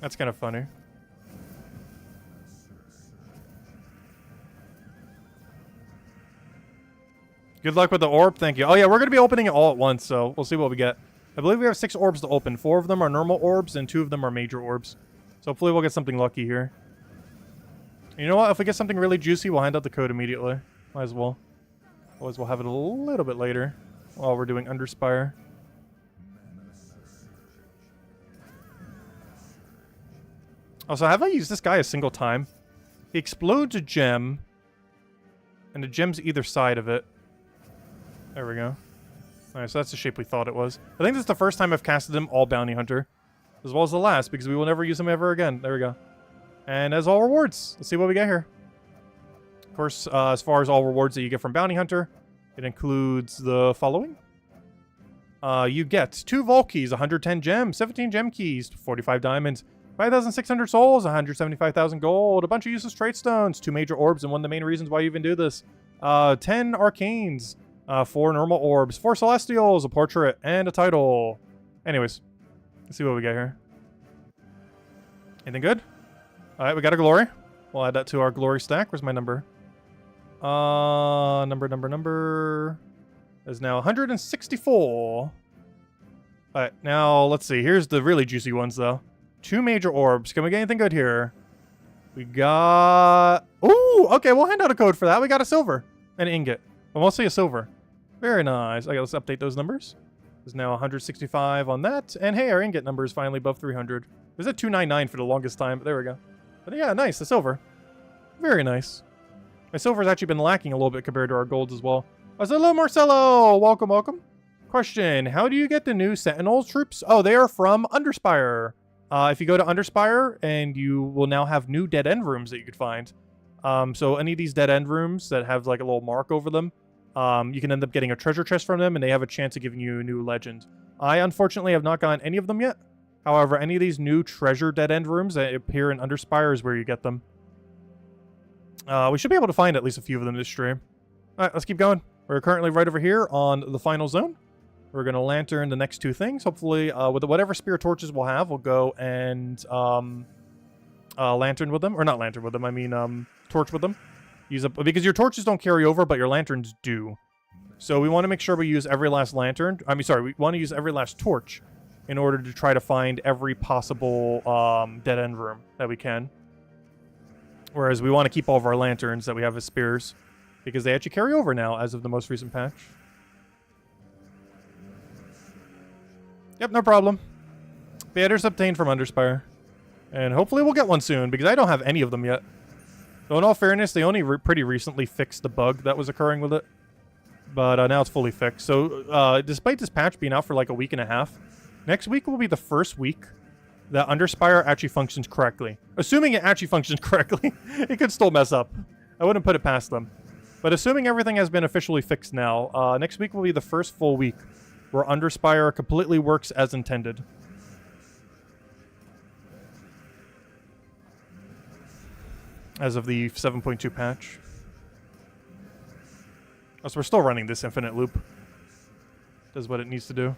That's kind of funny. Good luck with the orb. Thank you. Oh, yeah, we're going to be opening it all at once, so we'll see what we get. I believe we have 6 orbs to open. 4 of them are normal orbs, and 2 of them are major orbs. So hopefully we'll get something lucky here. You know what? If we get something really juicy, we'll hand out the code immediately. Might as well. Otherwise, we'll have it a little bit later while we're doing Underspire. Also, have I used this guy a single time? He explodes a gem, and the gem's either side of it. There we go. Alright, so that's the shape we thought it was. I think this is the first time I've casted him all Bounty Hunter. As well as the last, because we will never use him ever again. There we go. And as all rewards, let's see what we get here. Of course, as far as all rewards that you get from Bounty Hunter, it includes the following. You get 2 Vault Keys, 110 gems, 17 Gem Keys, 45 diamonds, 5,600 souls, 175,000 gold, a bunch of useless trait stones, 2 major orbs, and one of the main reasons why you even do this. 10 arcanes, 4 normal orbs, 4 celestials, a portrait, and a title. Anyways, let's see what we get here. Anything good? Alright, we got a glory. We'll add that to our glory stack. Where's my number? Number is now 164. Alright, now let's see. Here's the really juicy ones, though. 2 major orbs. Can we get anything good here? We got... Ooh, okay, we'll hand out a code for that. We got a silver. An ingot. But mostly a silver. Very nice. Okay, let's update those numbers. There's now 165 on that. And hey, our ingot number is finally above 300. It was at 299 for the longest time, but there we go. But yeah, nice, the silver. Very nice. My silver's actually been lacking a little bit compared to our golds as well. Hello, Marcelo! Welcome, welcome. Question, how do you get the new Sentinel troops? Oh, they are from Underspire. If you go to Underspire, and you will now have new dead end rooms that you could find. So any of these dead end rooms that have like a little mark over them, you can end up getting a treasure chest from them, and they have a chance of giving you a new legend. I, unfortunately, have not gotten any of them yet. However, any of these new treasure dead end rooms that appear in Underspire is where you get them. We should be able to find at least a few of them this stream. Alright, let's keep going. We're currently right over here on the final zone. We're going to lantern the next 2 things. Hopefully, with whatever spear torches we'll have, we'll go and lantern with them. Or not lantern with them, I mean torch with them. Because your torches don't carry over, but your lanterns do. So we want to make sure we use every last lantern. I mean, sorry, we want to use every last torch in order to try to find every possible dead end room that we can. Whereas we want to keep all of our lanterns that we have as spears, because they actually carry over now as of the most recent patch. Yep, no problem. Banners obtained from Underspire. And hopefully we'll get one soon, because I don't have any of them yet. Though in all fairness, they only pretty recently fixed the bug that was occurring with it. But now it's fully fixed. So despite this patch being out for like a week and a half, next week will be the first week that Underspire actually functions correctly. Assuming it actually functions correctly. It could still mess up. I wouldn't put it past them. But assuming everything has been officially fixed now, next week will be the first full week where Underspire completely works as intended. As of the 7.2 patch. Oh, so we're still running this infinite loop. Does what it needs to do.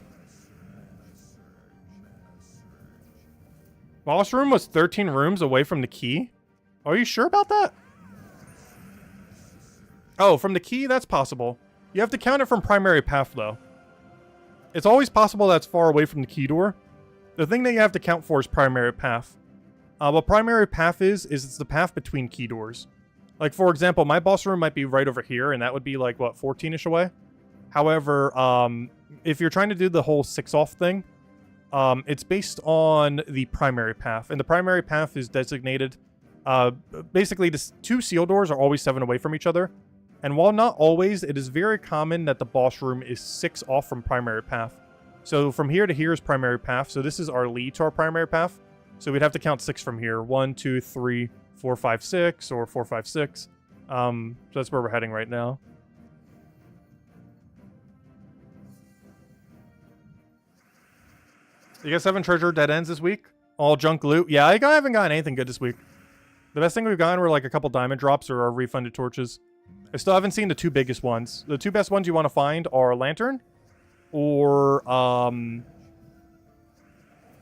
Boss room was 13 rooms away from the key? Are you sure about that? Oh, from the key? That's possible. You have to count it from primary path, though. It's always possible that's far away from the key door. The thing that you have to count for is primary path. What primary path is it's the path between key doors. Like, for example, my boss room might be right over here, and that would be, like, what, 14-ish away? However, if you're trying to do the whole 6-off thing, it's based on the primary path. And the primary path is designated... basically, the 2 seal doors are always 7 away from each other. And while not always, it is very common that the boss room is 6 off from primary path. So from here to here is primary path. So this is our lead to our primary path. So we'd have to count 6 from here. 1, 2, 3, 4, 5, 6, or 4, 5, 6. So that's where we're heading right now. You guys having treasure dead ends this week? All junk loot? Yeah, I haven't gotten anything good this week. The best thing we've gotten were like a couple diamond drops or our refunded torches. I still haven't seen the 2 biggest ones. The 2 best ones you want to find are Lantern or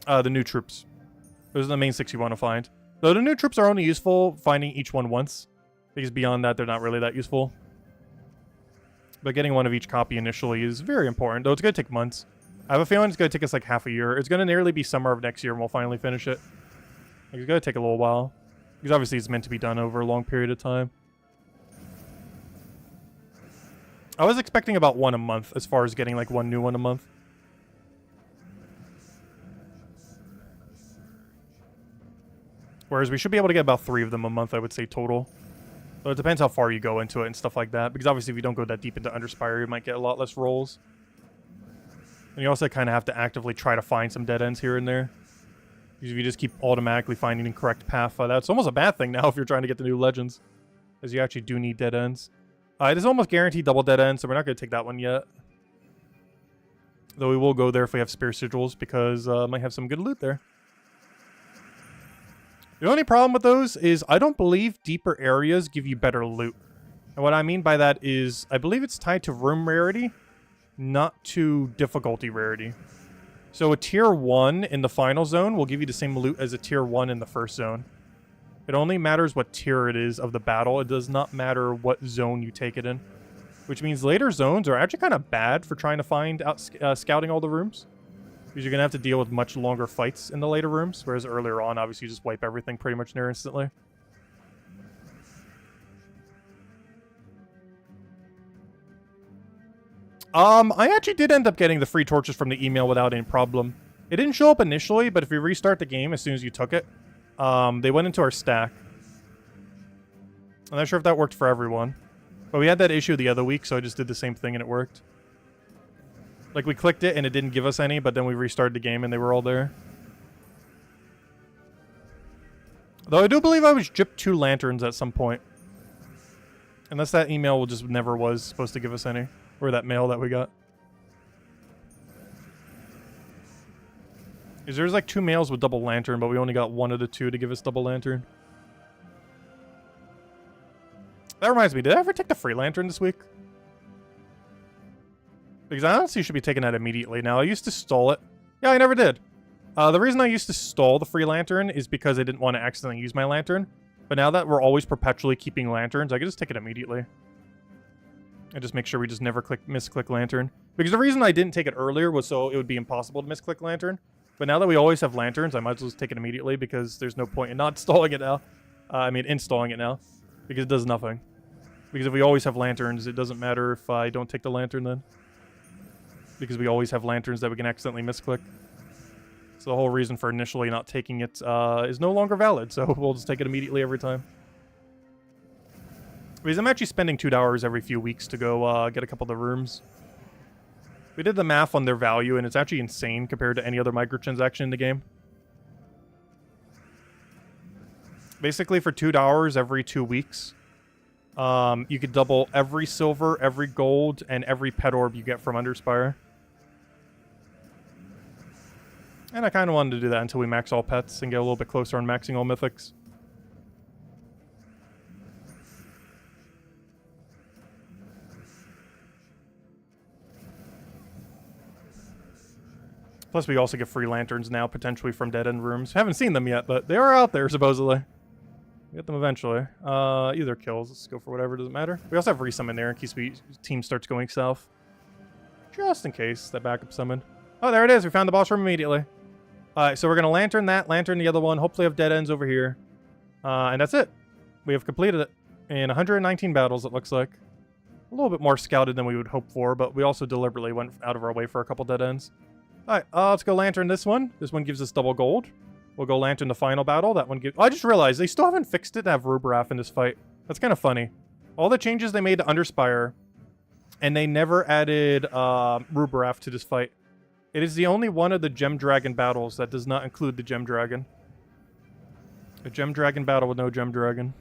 the new troops. Those are the main 6 you want to find. Though the new troops are only useful finding each one once, because beyond that, they're not really that useful. But getting one of each copy initially is very important, though it's going to take months. I have a feeling it's going to take us like half a year. It's going to nearly be summer of next year and we'll finally finish it. It's going to take a little while. Because obviously it's meant to be done over a long period of time. I was expecting about 1 a month as far as getting like 1 new one a month. Whereas we should be able to get about 3 of them a month, I would say, total. So it depends how far you go into it and stuff like that. Because obviously if you don't go that deep into Underspire, you might get a lot less rolls. And you also kind of have to actively try to find some dead ends here and there. Because if you just keep automatically finding the correct path, that's almost a bad thing now if you're trying to get the new legends. Because you actually do need dead ends. It is almost guaranteed double dead ends, so we're not going to take that one yet. Though we will go there if we have spare sigils, because might have some good loot there. The only problem with those is I don't believe deeper areas give you better loot. And what I mean by that is I believe it's tied to room rarity, not to difficulty rarity. So a tier 1 in the final zone will give you the same loot as a tier 1 in the first zone. It only matters what tier it is of the battle. It does not matter what zone you take it in. Which means later zones are actually kind of bad for trying to find out scouting all the rooms. Because you're going to have to deal with much longer fights in the later rooms. Whereas earlier on, obviously, you just wipe everything pretty much near instantly. I actually did end up getting the free torches from the email without any problem. It didn't show up initially, but if you restart the game as soon as you took it, they went into our stack. I'm not sure if that worked for everyone. But we had that issue the other week, so I just did the same thing and it worked. Like, we clicked it and it didn't give us any, but then we restarted the game and they were all there. Though I do believe I was gypped 2 lanterns at some point. Unless that email just never was supposed to give us any. Or that mail that we got. Because there's like 2 mails with double lantern, but we only got 1 of the 2 to give us double lantern. That reminds me, did I ever take the free lantern this week? Because I honestly should be taking that immediately now. I used to stall it. Yeah, I never did. The reason I used to stall the free lantern is because I didn't want to accidentally use my lantern. But now that we're always perpetually keeping lanterns, I can just take it immediately. And just make sure we just never misclick lantern. Because the reason I didn't take it earlier was so it would be impossible to misclick lantern. But now that we always have lanterns, I might as well just take it immediately because there's no point in not installing it now. Installing it now. Because it does nothing. Because if we always have lanterns, it doesn't matter if I don't take the lantern then. Because we always have lanterns that we can accidentally misclick. So the whole reason for initially not taking it is no longer valid. So we'll just take it immediately every time. Because I'm actually spending $2 every few weeks to go get a couple of the rooms. We did the math on their value, and it's actually insane compared to any other microtransaction in the game. Basically, for $2 every 2 weeks, you could double every silver, every gold, and every pet orb you get from Underspire. And I kind of wanted to do that until we max all pets and get a little bit closer on maxing all mythics. Plus, we also get free lanterns now, potentially from dead-end rooms. Haven't seen them yet, but they are out there, supposedly. Get them eventually. Either kills. Let's go for whatever, doesn't matter. We also have resummon there in case team starts going south. Just in case, that backup summon. Oh, there it is. We found the boss room immediately. Alright, so we're going to lantern that, lantern the other one. Hopefully have dead ends over here. And that's it. We have completed it. In 119 battles, it looks like. A little bit more scouted than we would hope for, but we also deliberately went out of our way for a couple dead ends. Alright, let's go lantern this one. This one gives us double gold. We'll go lantern the final battle. That one gives... Oh, I just realized they still haven't fixed it to have Rubraf in this fight. That's kind of funny. All the changes they made to Underspire, and they never added Rubraf to this fight. It is the only one of the Gem Dragon battles that does not include the Gem Dragon. A Gem Dragon battle with no Gem Dragon.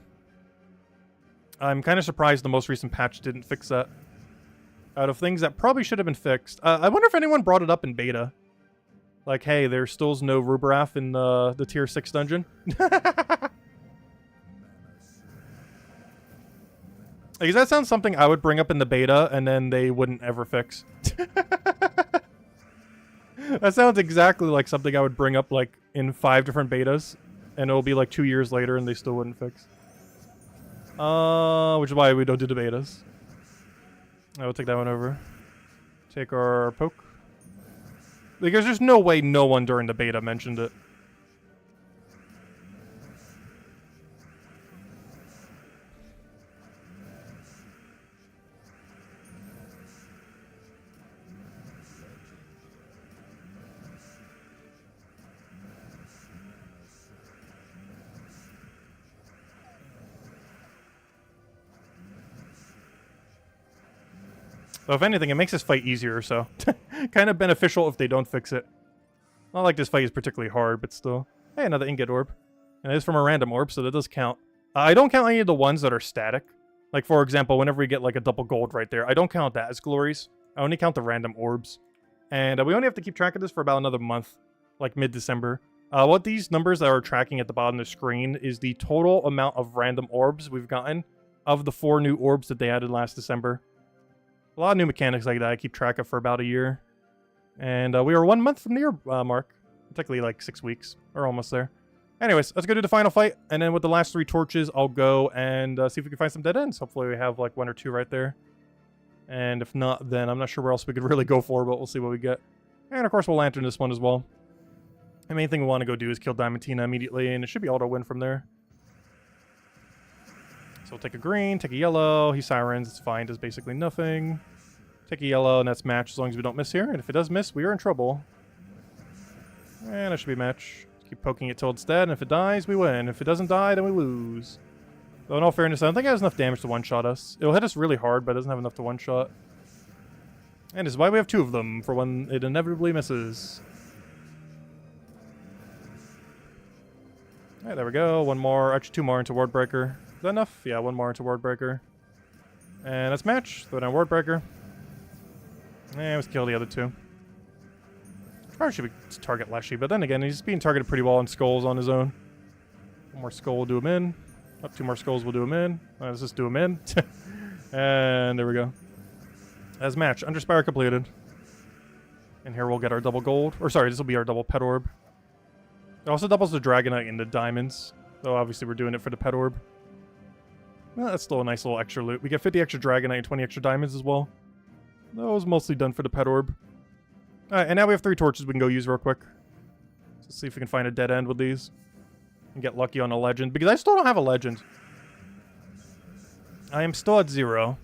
I'm kind of surprised the most recent patch didn't fix that. Out of things that probably should have been fixed. I wonder if anyone brought it up in beta. Like, hey, there still's no Rubraf in the tier 6 dungeon. Because that sounds something I would bring up in the beta, and then they wouldn't ever fix. That sounds exactly like something I would bring up, like, in 5 different betas. And it'll be, like, 2 years later, and they still wouldn't fix. Which is why we don't do the betas. I will take that one over. Take our poke. Because there's no way no one during the beta mentioned it. So if anything, it makes this fight easier, so kind of beneficial if they don't fix it. Not like this fight is particularly hard, but still. Hey, another ingot orb. And it is from a random orb, so that does count. I don't count any of the ones that are static. Like, for example, whenever we get, like, a double gold right there, I don't count that as glories. I only count the random orbs. And we only have to keep track of this for about another month, like mid-December. What these numbers that are tracking at the bottom of the screen is the total amount of random orbs we've gotten of the 4 new orbs that they added last December. A lot of new mechanics like that I keep track of for about a year. And we are 1 month from the year mark. Technically like 6 weeks. We're almost there. Anyways, let's go do the final fight. And then with the last 3 torches, I'll go and see if we can find some dead ends. Hopefully we have like 1 or 2 right there. And if not, then I'm not sure where else we could really go for, but we'll see what we get. And of course we'll lantern this one as well. The main thing we want to go do is kill Diamantina immediately, and it should be auto win from there. So we'll take a green, take a yellow. He sirens, it's fine, does basically nothing. Take a yellow, and that's match as long as we don't miss here. And if it does miss, we are in trouble. And it should be match. Keep poking it till it's dead, and if it dies, we win. If it doesn't die, then we lose. Though in all fairness, I don't think it has enough damage to one-shot us. It'll hit us really hard, but it doesn't have enough to one-shot. And this is why we have 2 of them, for when it inevitably misses. Alright, there we go. 1 more, actually 2 more into Ward Breaker. Is that enough? Yeah, 1 more into Ward Breaker. And let's match. Throw down Ward Breaker. And let's kill the other 2. Probably should be target Leshy, but then again, he's being targeted pretty well on skulls on his own. 1 more skull will do him in. Oh, 2 more skulls will do him in. Let's just do him in. And there we go. As match, Underspire completed. And here we'll get our double gold. Or sorry, this will be our double pet orb. It also doubles the Dragonite into diamonds. Though obviously we're doing it for the pet orb. Well, that's still a nice little extra loot. We get 50 extra Dragonite and 20 extra diamonds as well. That was mostly done for the pet orb. Alright, and now we have 3 torches we can go use real quick. Let's see if we can find a dead end with these. And get lucky on a legend. Because I still don't have a legend. I am still at 0.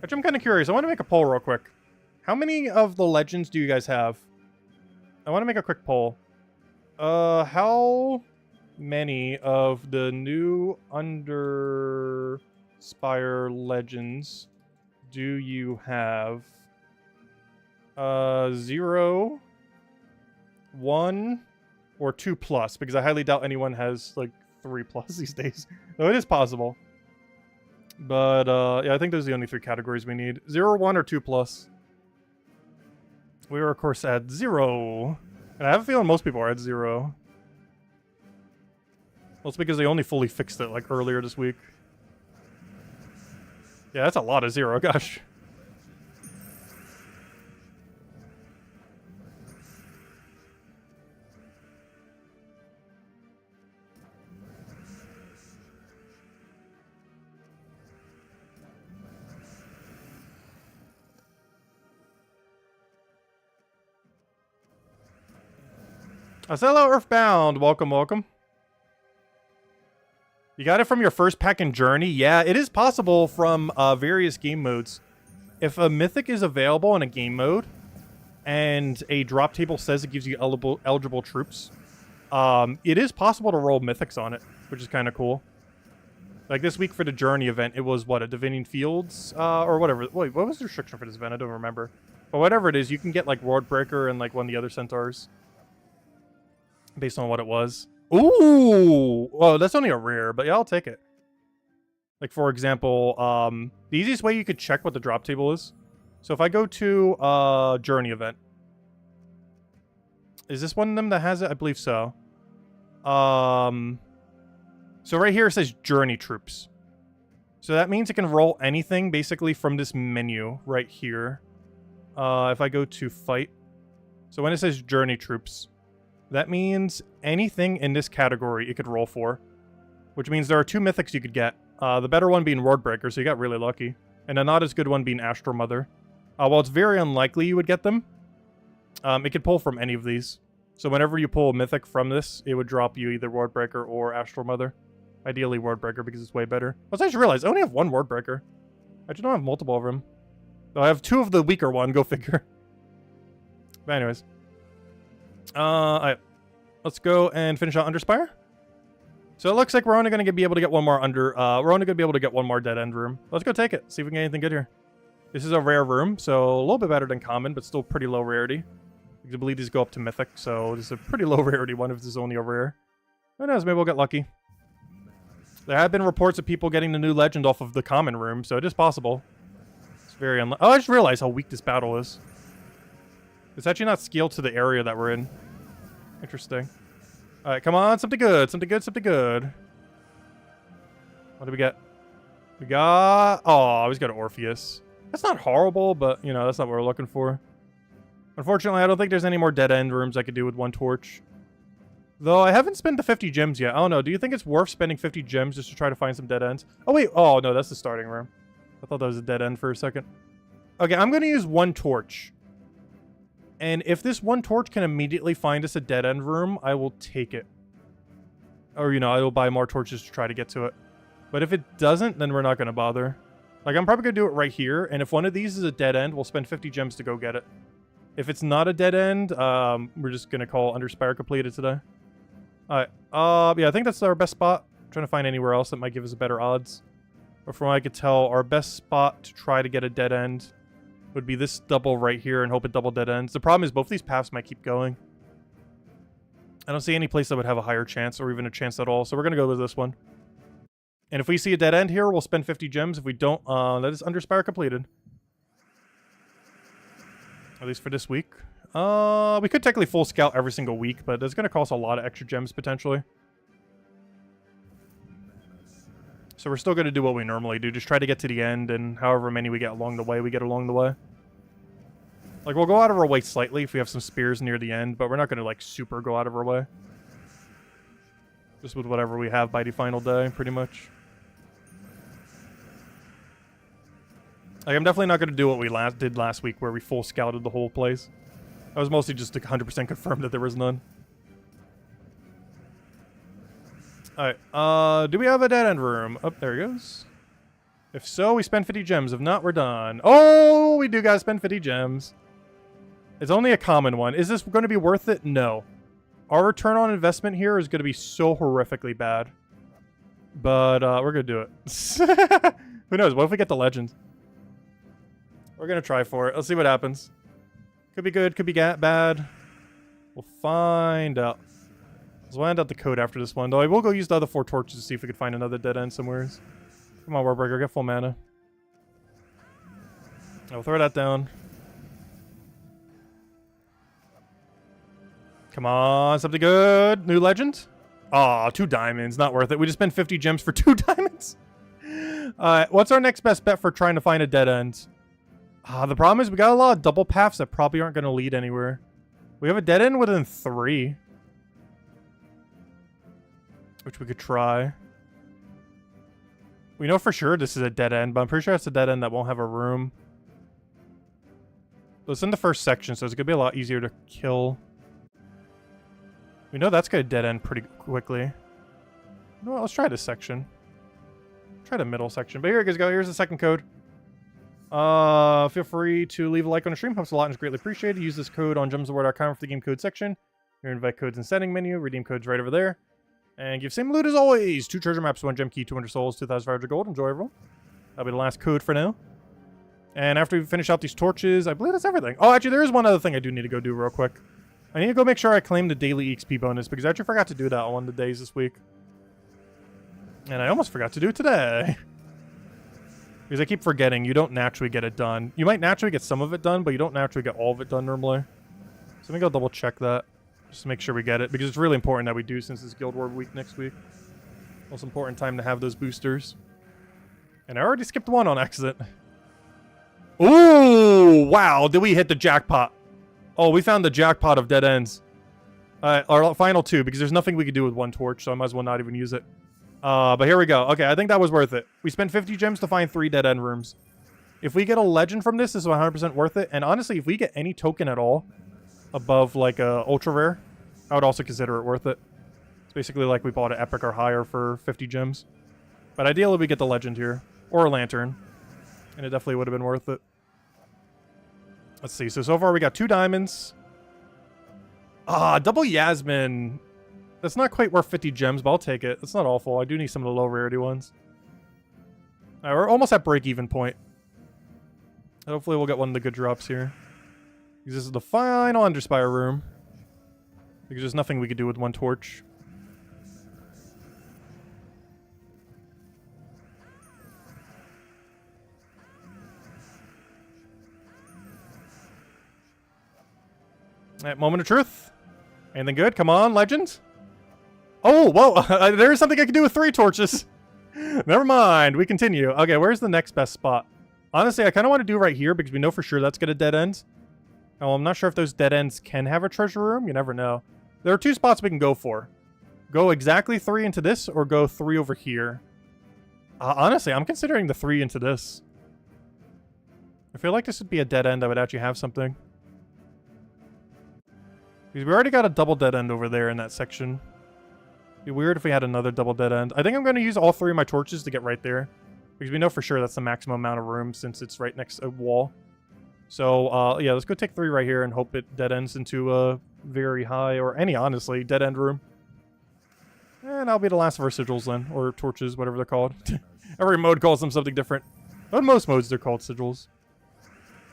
Which I'm kind of curious. I want to make a poll real quick. How many of the legends do you guys have? I want to make a quick poll. How many of the new Underspire legends do you have? 0, 1, or 2 plus? Because I highly doubt anyone has like 3 plus these days. Though it is possible. But yeah, I think those are the only 3 categories we need. 0, 1, or 2 plus. We are of course at 0. And I have a feeling most people are at 0. Well, it's because they only fully fixed it, like, earlier this week. Yeah, that's a lot of 0, gosh. Hello, Earthbound. Welcome, welcome. You got it from your first pack in Journey? Yeah, it is possible from various game modes. If a mythic is available in a game mode, and a drop table says it gives you eligible troops, it is possible to roll mythics on it, which is kind of cool. Like this week for the Journey event, it was, what, a Divining Fields? Or whatever. Wait, what was the restriction for this event? I don't remember. But whatever it is, you can get, like, Ward Breaker and, like, one of the other centaurs. Based on what it was. Ooh! Well, that's only a rare, but yeah, I'll take it. Like, for example, the easiest way you could check what the drop table is. So if I go to Journey event. Is this one of them that has it? I believe so. So right here it says Journey Troops. So that means it can roll anything, basically, from this menu right here. If I go to Fight. So when it says Journey Troops, that means anything in this category it could roll for. Which means there are 2 mythics you could get. The better one being Ward Breaker, so you got really lucky. And a not as good one being Astral Mother. While it's very unlikely you would get them, it could pull from any of these. So whenever you pull a mythic from this, it would drop you either Ward Breaker or Astral Mother. Ideally Ward Breaker because it's way better. Also, I just realized I only have 1 Ward Breaker. I just don't have multiple of them. Though I have 2 of the weaker one, go figure. But anyways. Alright. Let's go and finish out Underspire. So it looks like we're only going to be able to get one more we're only going to be able to get one more dead end room. Let's go take it. See if we can get anything good here. This is a rare room, so a little bit better than common, but still pretty low rarity. I believe these go up to mythic, so this is a pretty low rarity one if this is only a rare. Who knows, maybe we'll get lucky. There have been reports of people getting the new legend off of the common room, so it is possible. It's very unlikely. Oh, I just realized how weak this battle is. It's actually not scaled to the area that we're in. Interesting. Alright, come on, something good, something good, something good. What do we get? We got... Oh, we just got an Orpheus. That's not horrible, but, you know, that's not what we're looking for. Unfortunately, I don't think there's any more dead-end rooms I could do with one torch. Though, I haven't spent the 50 gems yet. I don't know. Do you think it's worth spending 50 gems just to try to find some dead ends? Oh, wait. Oh, no, that's the starting room. I thought that was a dead end for a second. Okay, I'm going to use one torch. And if this one torch can immediately find us a dead-end room, I will take it. Or, you know, I will buy more torches to try to get to it. But if it doesn't, then we're not going to bother. Like, I'm probably going to do it right here. And if one of these is a dead end, we'll spend 50 gems to go get it. If it's not a dead end, we're just going to call Underspire completed today. Alright, yeah, I think that's our best spot. I'm trying to find anywhere else that might give us better odds. But from what I could tell, our best spot to try to get a dead end would be this double right here and hope it double dead ends. The problem is both these paths might keep going. I don't see any place that would have a higher chance or even a chance at all, so we're going to go with this one. And if we see a dead end here, we'll spend 50 gems. If we don't, that is Underspire completed. At least for this week. We could technically full scout every single week, but that's going to cost a lot of extra gems potentially. So we're still going to do what we normally do. Just try to get to the end, and however many we get along the way, we get along the way. Like, we'll go out of our way slightly if we have some spears near the end, but we're not going to, like, super go out of our way. Just with whatever we have by the final day, pretty much. Like, I'm definitely not going to do what we did last week, where we full scouted the whole place. That was mostly just to 100% confirm that there was none. Alright, do we have a dead-end room? Oh, there he goes. If so, we spend 50 gems. If not, we're done. Oh, we do gotta spend 50 gems. It's only a common one. Is this going to be worth it? No. Our return on investment here is going to be so horrifically bad. But, we're gonna do it. Who knows? What if we get the legend? We're gonna try for it. Let's see what happens. Could be good, could be bad. We'll find out. Let's find out the code after this one. Though I will go use the other 4 torches to see if we can find another dead end somewhere. Come on, Warbreaker, get full mana. I'll throw that down. Come on, something good. New legend? Aw, 2 diamonds. Not worth it. We just spent 50 gems for 2 diamonds. Alright, what's our next best bet for trying to find a dead end? The problem is we got a lot of double paths that probably aren't going to lead anywhere. We have a dead end within 3. Which we could try. We know for sure this is a dead end, but I'm pretty sure it's a dead end that won't have a room. But it's in the first section, so it's going to be a lot easier to kill. We know that's going to dead end pretty quickly. You know what? Let's try this section. Try the middle section. But here you go. Here's the second code. Feel free to leave a like on the stream. Helps a lot and is greatly appreciated. Use this code on gemsofwar.com for the game code section. Your invite codes and setting menu. Redeem codes right over there. And give same loot as always. 2 treasure maps, 1 gem key, 200 souls, 2,500 gold. Enjoy, everyone. That'll be the last code for now. And after we finish out these torches, I believe that's everything. Oh, actually, there is one other thing I do need to go do real quick. I need to go make sure I claim the daily XP bonus, because I actually forgot to do that on one of the days this week. And I almost forgot to do it today. Because I keep forgetting, you don't naturally get it done. You might naturally get some of it done, but you don't naturally get all of it done normally. So let me go double check that. Just to make sure we get it, because it's really important that we do since it's Guild War week next week. Most important time to have those boosters. And I already skipped one on accident. Ooh, wow, did we hit the jackpot? Oh, we found the jackpot of dead ends. Our final 2, because there's nothing we could do with 1 torch, so I might as well not even use it. But here we go. Okay, I think that was worth it. We spent 50 gems to find 3 dead end rooms. If we get a legend from this is 100% worth it. And honestly, if we get any token at all above like a ultra rare, I would also consider it worth it. It's basically like we bought an epic or higher for 50 gems. But ideally we get the legend here. Or a lantern. And it definitely would have been worth it. Let's see. So far we got 2 diamonds. Double Yasmin. That's not quite worth 50 gems, but I'll take it. It's not awful. I do need some of the low rarity ones. Alright, we're almost at break-even point. Hopefully we'll get one of the good drops here. Because this is the final Underspire room. Because there's nothing we could do with one torch. Alright, moment of truth. Anything good? Come on, legend. Oh, whoa. There is something I can do with 3 torches. Never mind. We continue. Okay, where's the next best spot? Honestly, I kind of want to do right here because we know for sure that's going to dead end. Oh, I'm not sure if those dead ends can have a treasure room. You never know. There are 2 spots we can go for. Go exactly 3 into this or go 3 over here. Honestly, I'm considering the 3 into this. I feel like this would be a dead end that would actually have something. Because we already got a double dead end over there in that section. It'd be weird if we had another double dead end. I think I'm going to use all 3 of my torches to get right there. Because we know for sure that's the maximum amount of room since it's right next to a wall. So, yeah, let's go take 3 right here and hope it dead ends into a very high, or any, honestly, dead end room. And I'll be the last of our sigils then, or torches, whatever they're called. Every mode calls them something different. But in most modes, they're called sigils.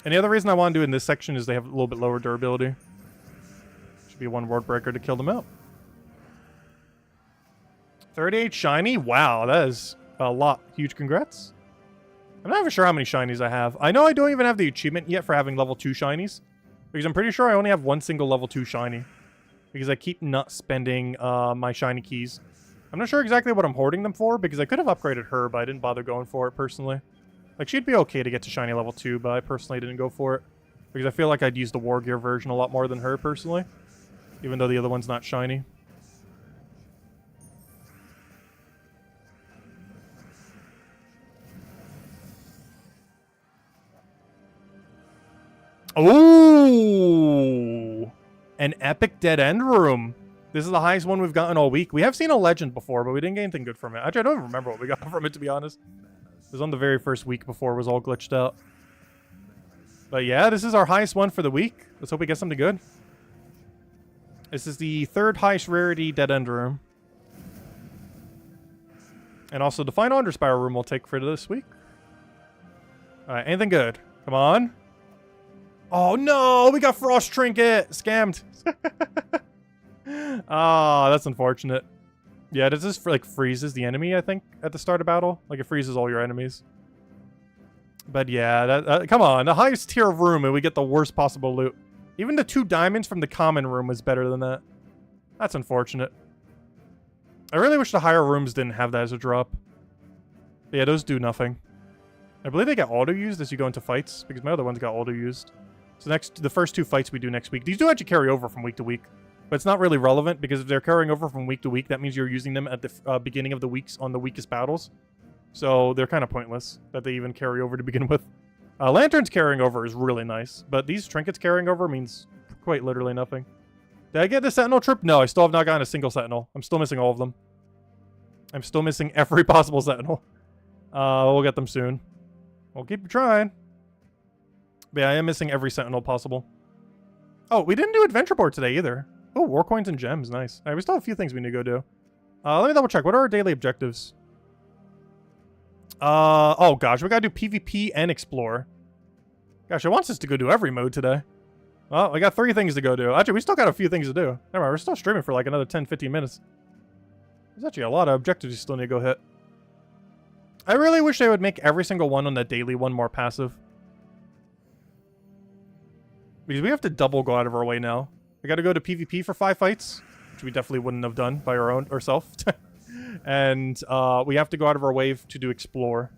And the other reason I want to do in this section is they have a little bit lower durability. Should be 1 ward breaker to kill them out. 38 shiny? Wow, that is a lot. Huge congrats. I'm not even sure how many shinies I have. I know I don't even have the achievement yet for having level 2 shinies. Because I'm pretty sure I only have 1 single level 2 shiny. Because I keep not spending my shiny keys. I'm not sure exactly what I'm hoarding them for, because I could have upgraded her, but I didn't bother going for it personally. Like, she'd be okay to get to shiny level 2, but I personally didn't go for it. Because I feel like I'd use the War Gear version a lot more than her, personally. Even though the other one's not shiny. Ooh! An epic dead end room. This is the highest one we've gotten all week. We have seen a legend before, but we didn't get anything good from it. Actually, I don't even remember what we got from it, to be honest. It was on the very first week before it was all glitched out. But yeah, this is our highest one for the week. Let's hope we get something good. This is the 3rd highest rarity dead end room. And also the final Underspire room we'll take for this week. Alright, anything good? Come on. Oh no, we got Frost Trinket! Scammed. Ah, that's unfortunate. Yeah, does this like freezes the enemy, I think, at the start of battle? Like it freezes all your enemies. But yeah, come on, the highest tier of room and we get the worst possible loot. Even the 2 diamonds from the common room was better than that. That's unfortunate. I really wish the higher rooms didn't have that as a drop. But yeah, those do nothing. I believe they get auto-used as you go into fights, because my other ones got auto-used. So the first 2 fights we do next week, these do actually carry over from week to week. But it's not really relevant, because if they're carrying over from week to week, that means you're using them at the beginning of the weeks on the weakest battles. So they're kind of pointless that they even carry over to begin with. Lanterns carrying over is really nice, but these trinkets carrying over means quite literally nothing. Did I get the Sentinel trip? No, I still have not gotten a single Sentinel. I'm still missing all of them. I'm still missing every possible Sentinel. We'll get them soon. We'll keep trying. But yeah, I am missing every Sentinel possible. Oh, we didn't do Adventure Board today either. Oh, War Coins and Gems. Nice. All right, we still have a few things we need to go do. Let me double check. What are our daily objectives? Oh gosh, we gotta do PvP and Explore. Gosh, it wants us to go do every mode today. Well, I got 3 things to go do. Actually, we still got a few things to do. Never mind, we're still streaming for like another 10-15 minutes. There's actually a lot of objectives you still need to go hit. I really wish they would make every single one on the daily one more passive. Because we have to double go out of our way now. We gotta go to PvP for 5 fights, which we definitely wouldn't have done by ourselves. And we have to go out of our way to do Explore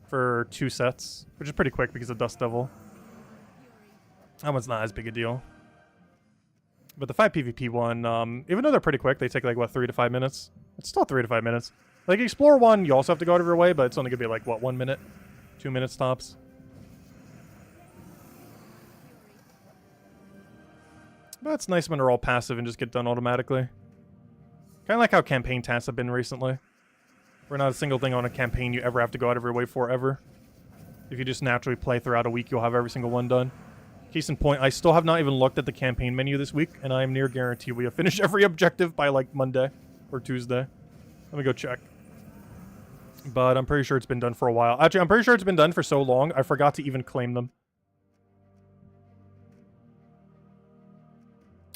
for 2 sets, which is pretty quick because of Dust Devil. That one's not as big a deal. But the 5 PvP one, even though they're pretty quick, they take like, what, 3 to 5 minutes? It's still 3 to 5 minutes. Like, Explore 1, you also have to go out of your way, but it's only gonna be like, what, 1 minute? 2 minutes tops. But it's nice when they're all passive and just get done automatically. Kind of like how campaign tasks have been recently. We're not a single thing on a campaign you ever have to go out of your way for, ever. If you just naturally play throughout a week, you'll have every single one done. Case in point, I still have not even looked at the campaign menu this week, and I am near guarantee we have finished every objective by, like, Monday or Tuesday. Let me go check. But I'm pretty sure it's been done for a while. Actually, I'm pretty sure it's been done for so long, I forgot to even claim them.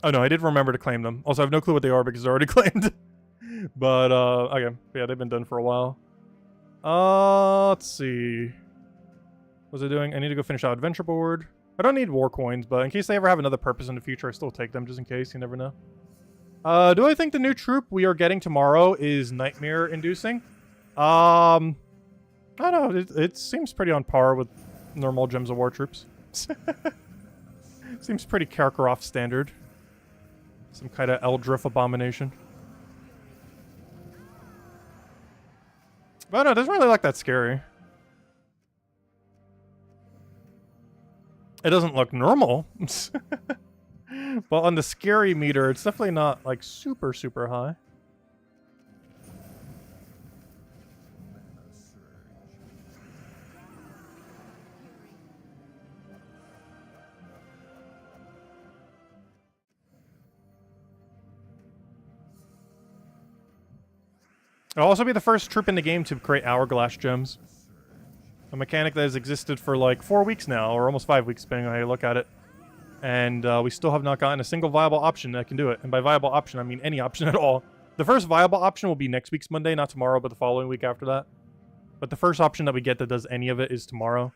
Oh no, I did remember to claim them. Also, I have no clue what they are because they're already claimed. But, okay. Yeah, they've been done for a while. Let's see. What's it doing? I need to go finish out Adventure Board. I don't need war coins, but in case they ever have another purpose in the future, I still take them just in case. You never know. Do I think the new troop we are getting tomorrow is nightmare-inducing? I don't know. It seems pretty on par with normal Gems of War troops. Seems pretty Karkaroff standard. Some kind of Eldritch abomination. But no, it doesn't really look that scary. It doesn't look normal. But on the scary meter, it's definitely not, like, super, super high. It'll also be the first troop in the game to create Hourglass Gems. A mechanic that has existed for like 4 weeks now, or almost 5 weeks, depending on how you look at it. And we still have not gotten a single viable option that can do it. And by viable option, I mean any option at all. The first viable option will be next week's Monday, not tomorrow, but the following week after that. But the first option that we get that does any of it is tomorrow.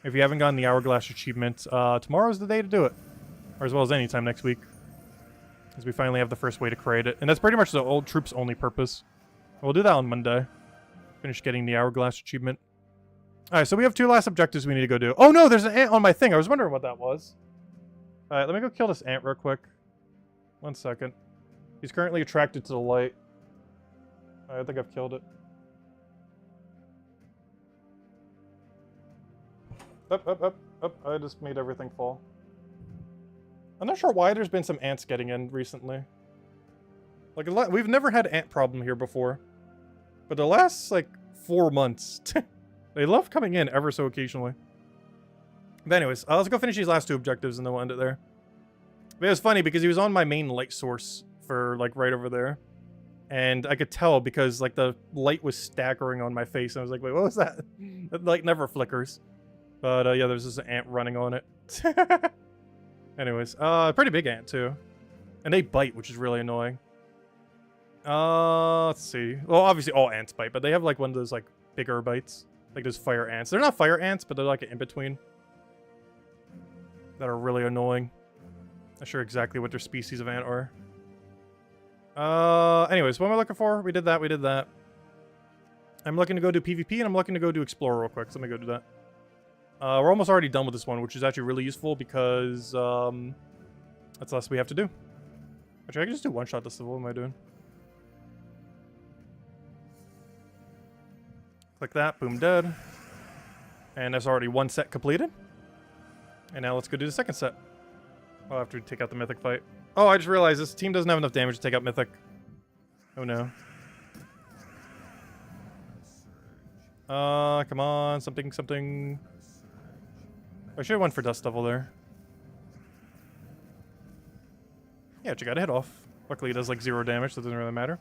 If you haven't gotten the Hourglass achievement, tomorrow's the day to do it. Or as well as any time next week. Because we finally have the first way to create it. And that's pretty much the old troop's only purpose. We'll do that on Monday. Finish getting the Hourglass achievement. Alright, so we have 2 last objectives we need to go do. Oh no, there's an ant on my thing. I was wondering what that was. Alright, let me go kill this ant real quick. 1 second. He's currently attracted to the light. I think I've killed it. Up. I just made everything fall. I'm not sure why there's been some ants getting in recently. Like, we've never had ant problem here before. But the last, like, 4 months, they love coming in ever so occasionally. But anyways, let's go finish these last 2 objectives and then we'll end it there. But it was funny because he was on my main light source for, like, right over there. And I could tell because, like, the light was staggering on my face. And I was like, wait, what was that? The light never flickers. But, yeah, there's this ant running on it. Anyways, pretty big ant, too. And they bite, which is really annoying. Let's see. Well, obviously all ants bite, but they have, like, one of those, like, bigger bites. Like those fire ants. They're not fire ants, but they're, like, an in-between. That are really annoying. Not sure exactly what their species of ant are. Anyways, what am I looking for? We did that. I'm looking to go do PvP, and I'm looking to go do Explorer real quick, so let me go do that. We're almost already done with this one, which is actually really useful because, that's less we have to do. Actually, I can just do one-shot this. What am I doing? Click that, boom, dead. And that's already 1 set completed. And now let's go do the second set. Oh, after we take out the Mythic fight. Oh, I just realized this team doesn't have enough damage to take out Mythic. Oh no. Come on, something. I should have went for Dust Devil there. Yeah, but you got a hit off. Luckily, it does like 0 damage, so it doesn't really matter.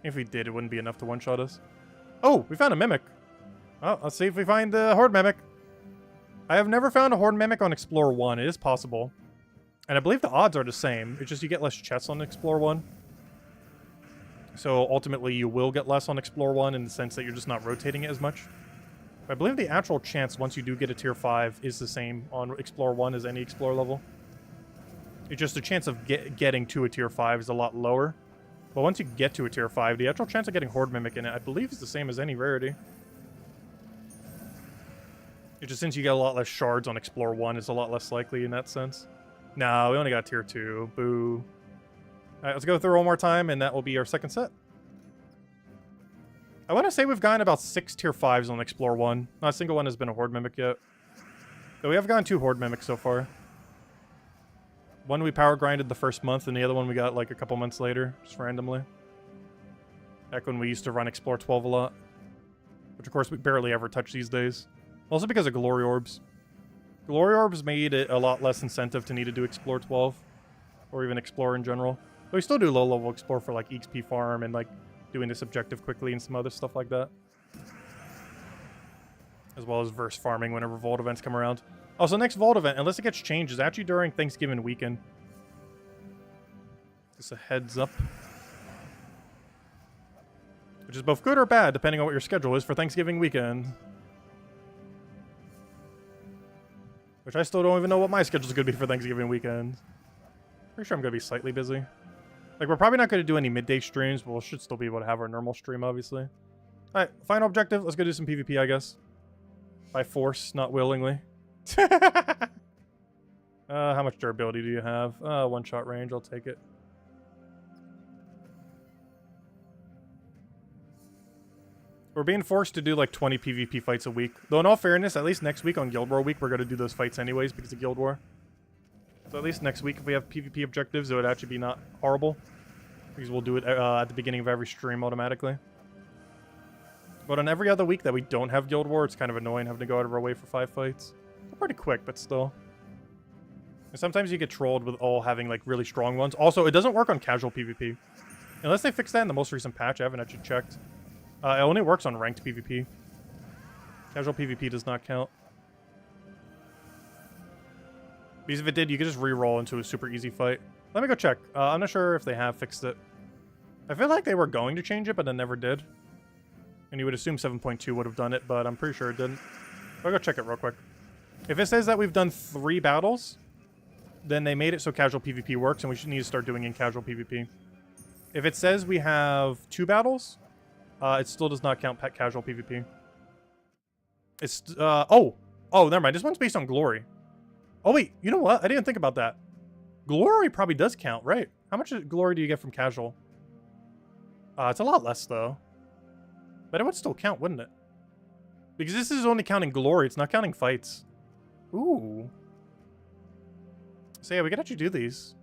If we did, it wouldn't be enough to one-shot us. Oh, we found a Mimic. Oh, let's see if we find the Horde Mimic. I have never found a Horde Mimic on Explorer 1. It is possible. And I believe the odds are the same. It's just you get less chests on Explorer 1. So ultimately, you will get less on Explorer 1 in the sense that you're just not rotating it as much. But I believe the actual chance once you do get a tier 5 is the same on Explorer 1 as any Explorer level. It's just the chance of getting to a tier 5 is a lot lower. But once you get to a tier 5, the actual chance of getting Horde Mimic in it, I believe, is the same as any rarity. It's just since you get a lot less shards on Explorer 1, it's a lot less likely in that sense. No, we only got tier 2. Boo. Alright, let's go through one more time, and that will be our second set. I want to say we've gotten about 6 tier 5s on Explorer 1. Not a single one has been a Horde Mimic yet. But we have gotten 2 Horde Mimics so far. One we power grinded the first month, and the other one we got like a couple months later, just randomly. Back when we used to run Explorer 12 a lot. Which of course we barely ever touch these days. Also because of Glory Orbs. Glory Orbs made it a lot less incentive to need to do Explorer 12. Or even Explorer in general. But we still do low-level Explorer for like XP farm and like doing this objective quickly and some other stuff like that. As well as verse farming whenever Vault events come around. Also, next Vault event, unless it gets changed, is actually during Thanksgiving weekend. Just a heads up. Which is both good or bad, depending on what your schedule is for Thanksgiving weekend. Which I still don't even know what my schedule's going to be for Thanksgiving weekend. Pretty sure I'm going to be slightly busy. Like, we're probably not going to do any midday streams, but we should still be able to have our normal stream, obviously. Alright, final objective. Let's go do some PvP, I guess. By force, not willingly. How much durability do you have? One-shot range, I'll take it. We're being forced to do like 20 PvP fights a week. Though in all fairness, at least next week on Guild War week, we're going to do those fights anyways because of Guild War. So at least next week, if we have PvP objectives, it would actually be not horrible. Because we'll do it at the beginning of every stream automatically. But on every other week that we don't have Guild War, it's kind of annoying having to go out of our way for 5 fights. They're pretty quick, but still. And sometimes you get trolled with all having like really strong ones. Also, it doesn't work on casual PvP. Unless they fixed that in the most recent patch, I haven't actually checked. It only works on ranked PvP. Casual PvP does not count. Because if it did, you could just re-roll into a super easy fight. Let me go check. I'm not sure if they have fixed it. I feel like they were going to change it, but they never did. And you would assume 7.2 would have done it, but I'm pretty sure it didn't. I'll go check it real quick. If it says that we've done 3 battles, then they made it so casual PvP works, and we should need to start doing it in casual PvP. If it says we have 2 battles, it still does not count casual PvP. It's, oh, never mind. This one's based on glory. Oh, wait, you know what? I didn't think about that. Glory probably does count, right? How much glory do you get from casual? It's a lot less, though. But it would still count, wouldn't it? Because this is only counting glory. It's not counting fights. Ooh. So yeah, we could actually do these.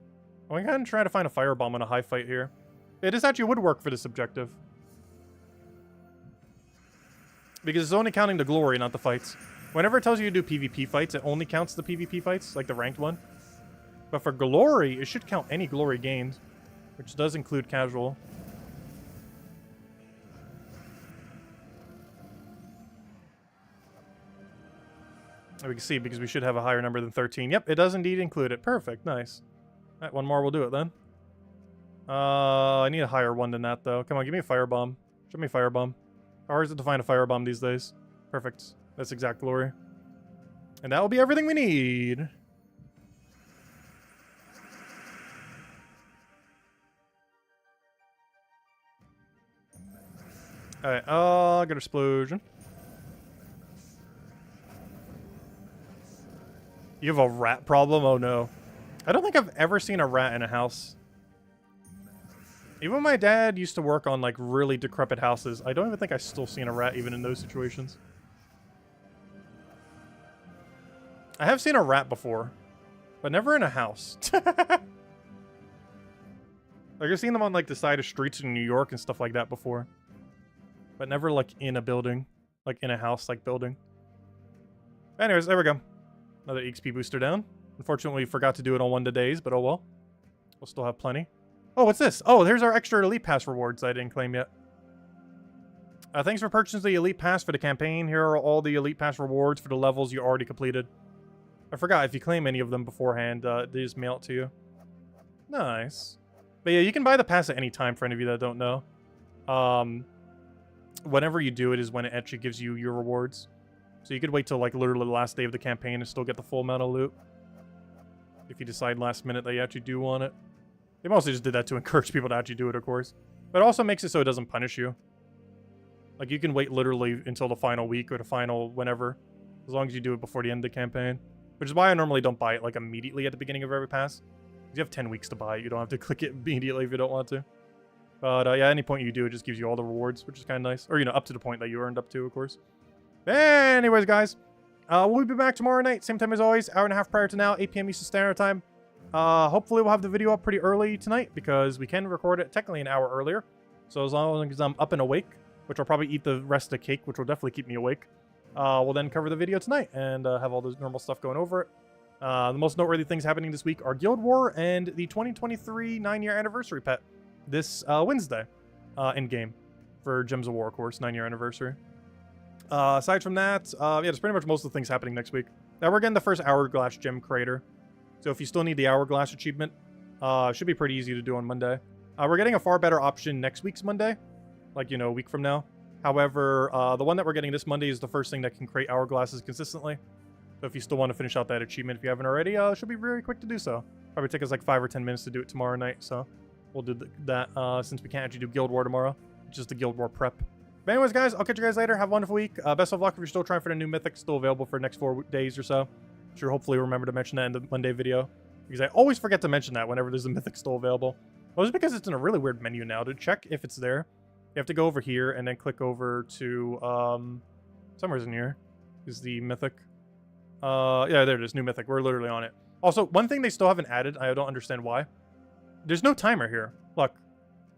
I'm going to try to find a firebomb on a high fight here. Yeah, this actually would work for this objective. Because it's only counting the glory, not the fights. Whenever it tells you to do PvP fights, it only counts the PvP fights, like the ranked one. But for glory, it should count any glory gained, which does include casual. We can see, because we should have a higher number than 13. Yep, it does indeed include it. Perfect, nice. Alright, one more, we'll do it then. I need a higher one than that, though. Come on, give me a firebomb. Show me a firebomb. How hard is it to find a firebomb these days? Perfect. That's exact glory. And that will be everything we need. Alright, good explosion. You have a rat problem? Oh no. I don't think I've ever seen a rat in a house. Even when my dad used to work on like really decrepit houses, I don't even think I've still seen a rat even in those situations. I have seen a rat before, but never in a house. Like I've seen them on like the side of streets in New York and stuff like that before. But never like in a building, like in a house like building. Anyways, there we go. Another XP booster down. Unfortunately, we forgot to do it on 1 days, but oh well. We'll still have plenty. Oh, what's this? Oh, there's our extra Elite Pass rewards I didn't claim yet. Thanks for purchasing the Elite Pass for the campaign. Here are all the Elite Pass rewards for the levels you already completed. I forgot, if you claim any of them beforehand, they just mail it to you. Nice. But yeah, you can buy the pass at any time for any of you that don't know. Whenever you do it is when it actually gives you your rewards. So you could wait till like literally the last day of the campaign and still get the full amount of loot. If you decide last minute that you actually do want it. They mostly just did that to encourage people to actually do it, of course. But it also makes it so it doesn't punish you. Like, you can wait literally until the final week or the final whenever. As long as you do it before the end of the campaign. Which is why I normally don't buy it, like, immediately at the beginning of every pass. Because you have 10 weeks to buy it. You don't have to click it immediately if you don't want to. But, yeah, any point you do, it just gives you all the rewards, which is kind of nice. Or, you know, up to the point that you earned up to, of course. Anyways, guys. We'll be back tomorrow night. Same time as always. Hour and a half prior to now. 8 p.m. Eastern Standard Time. Hopefully we'll have the video up pretty early tonight because we can record it technically an hour earlier. So as long as I'm up and awake, which I'll probably eat the rest of the cake, which will definitely keep me awake, we'll then cover the video tonight and have all the normal stuff going over it. The most noteworthy things happening this week are Guild War and the 2023 9-year anniversary pet this Wednesday in-game for Gems of War, of course, 9-year anniversary. Aside from that, yeah, that's pretty much most of the things happening next week. Now we're getting the first Hourglass Gem Crater. So if you still need the Hourglass achievement, Should be pretty easy to do on Monday. We're getting a far better option next week's Monday, like, you know, a week from now. However, the one that we're getting this Monday is the first thing that can create hourglasses consistently. So if you still want to finish out that achievement, if you haven't already, it should be very quick to do so. Probably take us like 5 or 10 minutes to do it tomorrow night, so we'll do that since we can't actually do Guild War tomorrow. It's just the Guild War prep. But anyways, guys, I'll catch you guys later. Have a wonderful week. Best of luck if you're still trying for the new Mythic, still available for the next 4 days or so. Sure, hopefully remember to mention that in the Monday video, because I always forget to mention that whenever there's a Mythic still available. Well, it's because it's in a really weird menu now. To check if it's there, you have to go over here and then click over to, somewhere's in here is the Mythic. Yeah, there it is, new Mythic. We're literally on it. Also, one thing they still haven't added, I don't understand why. There's no timer here. Look,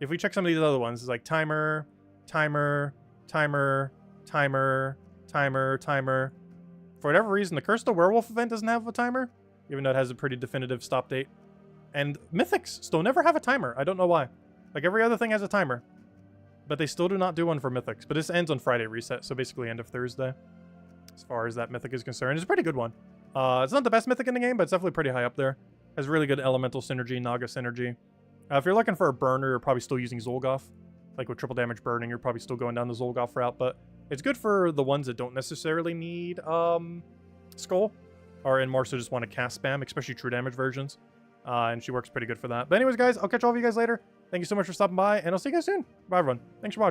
if we check some of these other ones, it's like timer, timer, timer, timer, timer, timer. For whatever reason, the Curse of the Werewolf event doesn't have a timer, even though it has a pretty definitive stop date. And Mythics still never have a timer. I don't know why. Like, every other thing has a timer. But they still do not do one for Mythics. But this ends on Friday reset, so basically end of Thursday, as far as that Mythic is concerned. It's a pretty good one. It's not the best Mythic in the game, but it's definitely pretty high up there. Has really good elemental synergy, Naga synergy. If you're looking for a burner, you're probably still using Zolgoth. Like with triple damage burning, you're probably still going down the Zolgoth route, but it's good for the ones that don't necessarily need Skull, or and more so just want to cast spam, especially true damage versions. And she works pretty good for that. But anyways, guys, I'll catch all of you guys later. Thank you so much for stopping by, and I'll see you guys soon. Bye, everyone. Thanks for watching.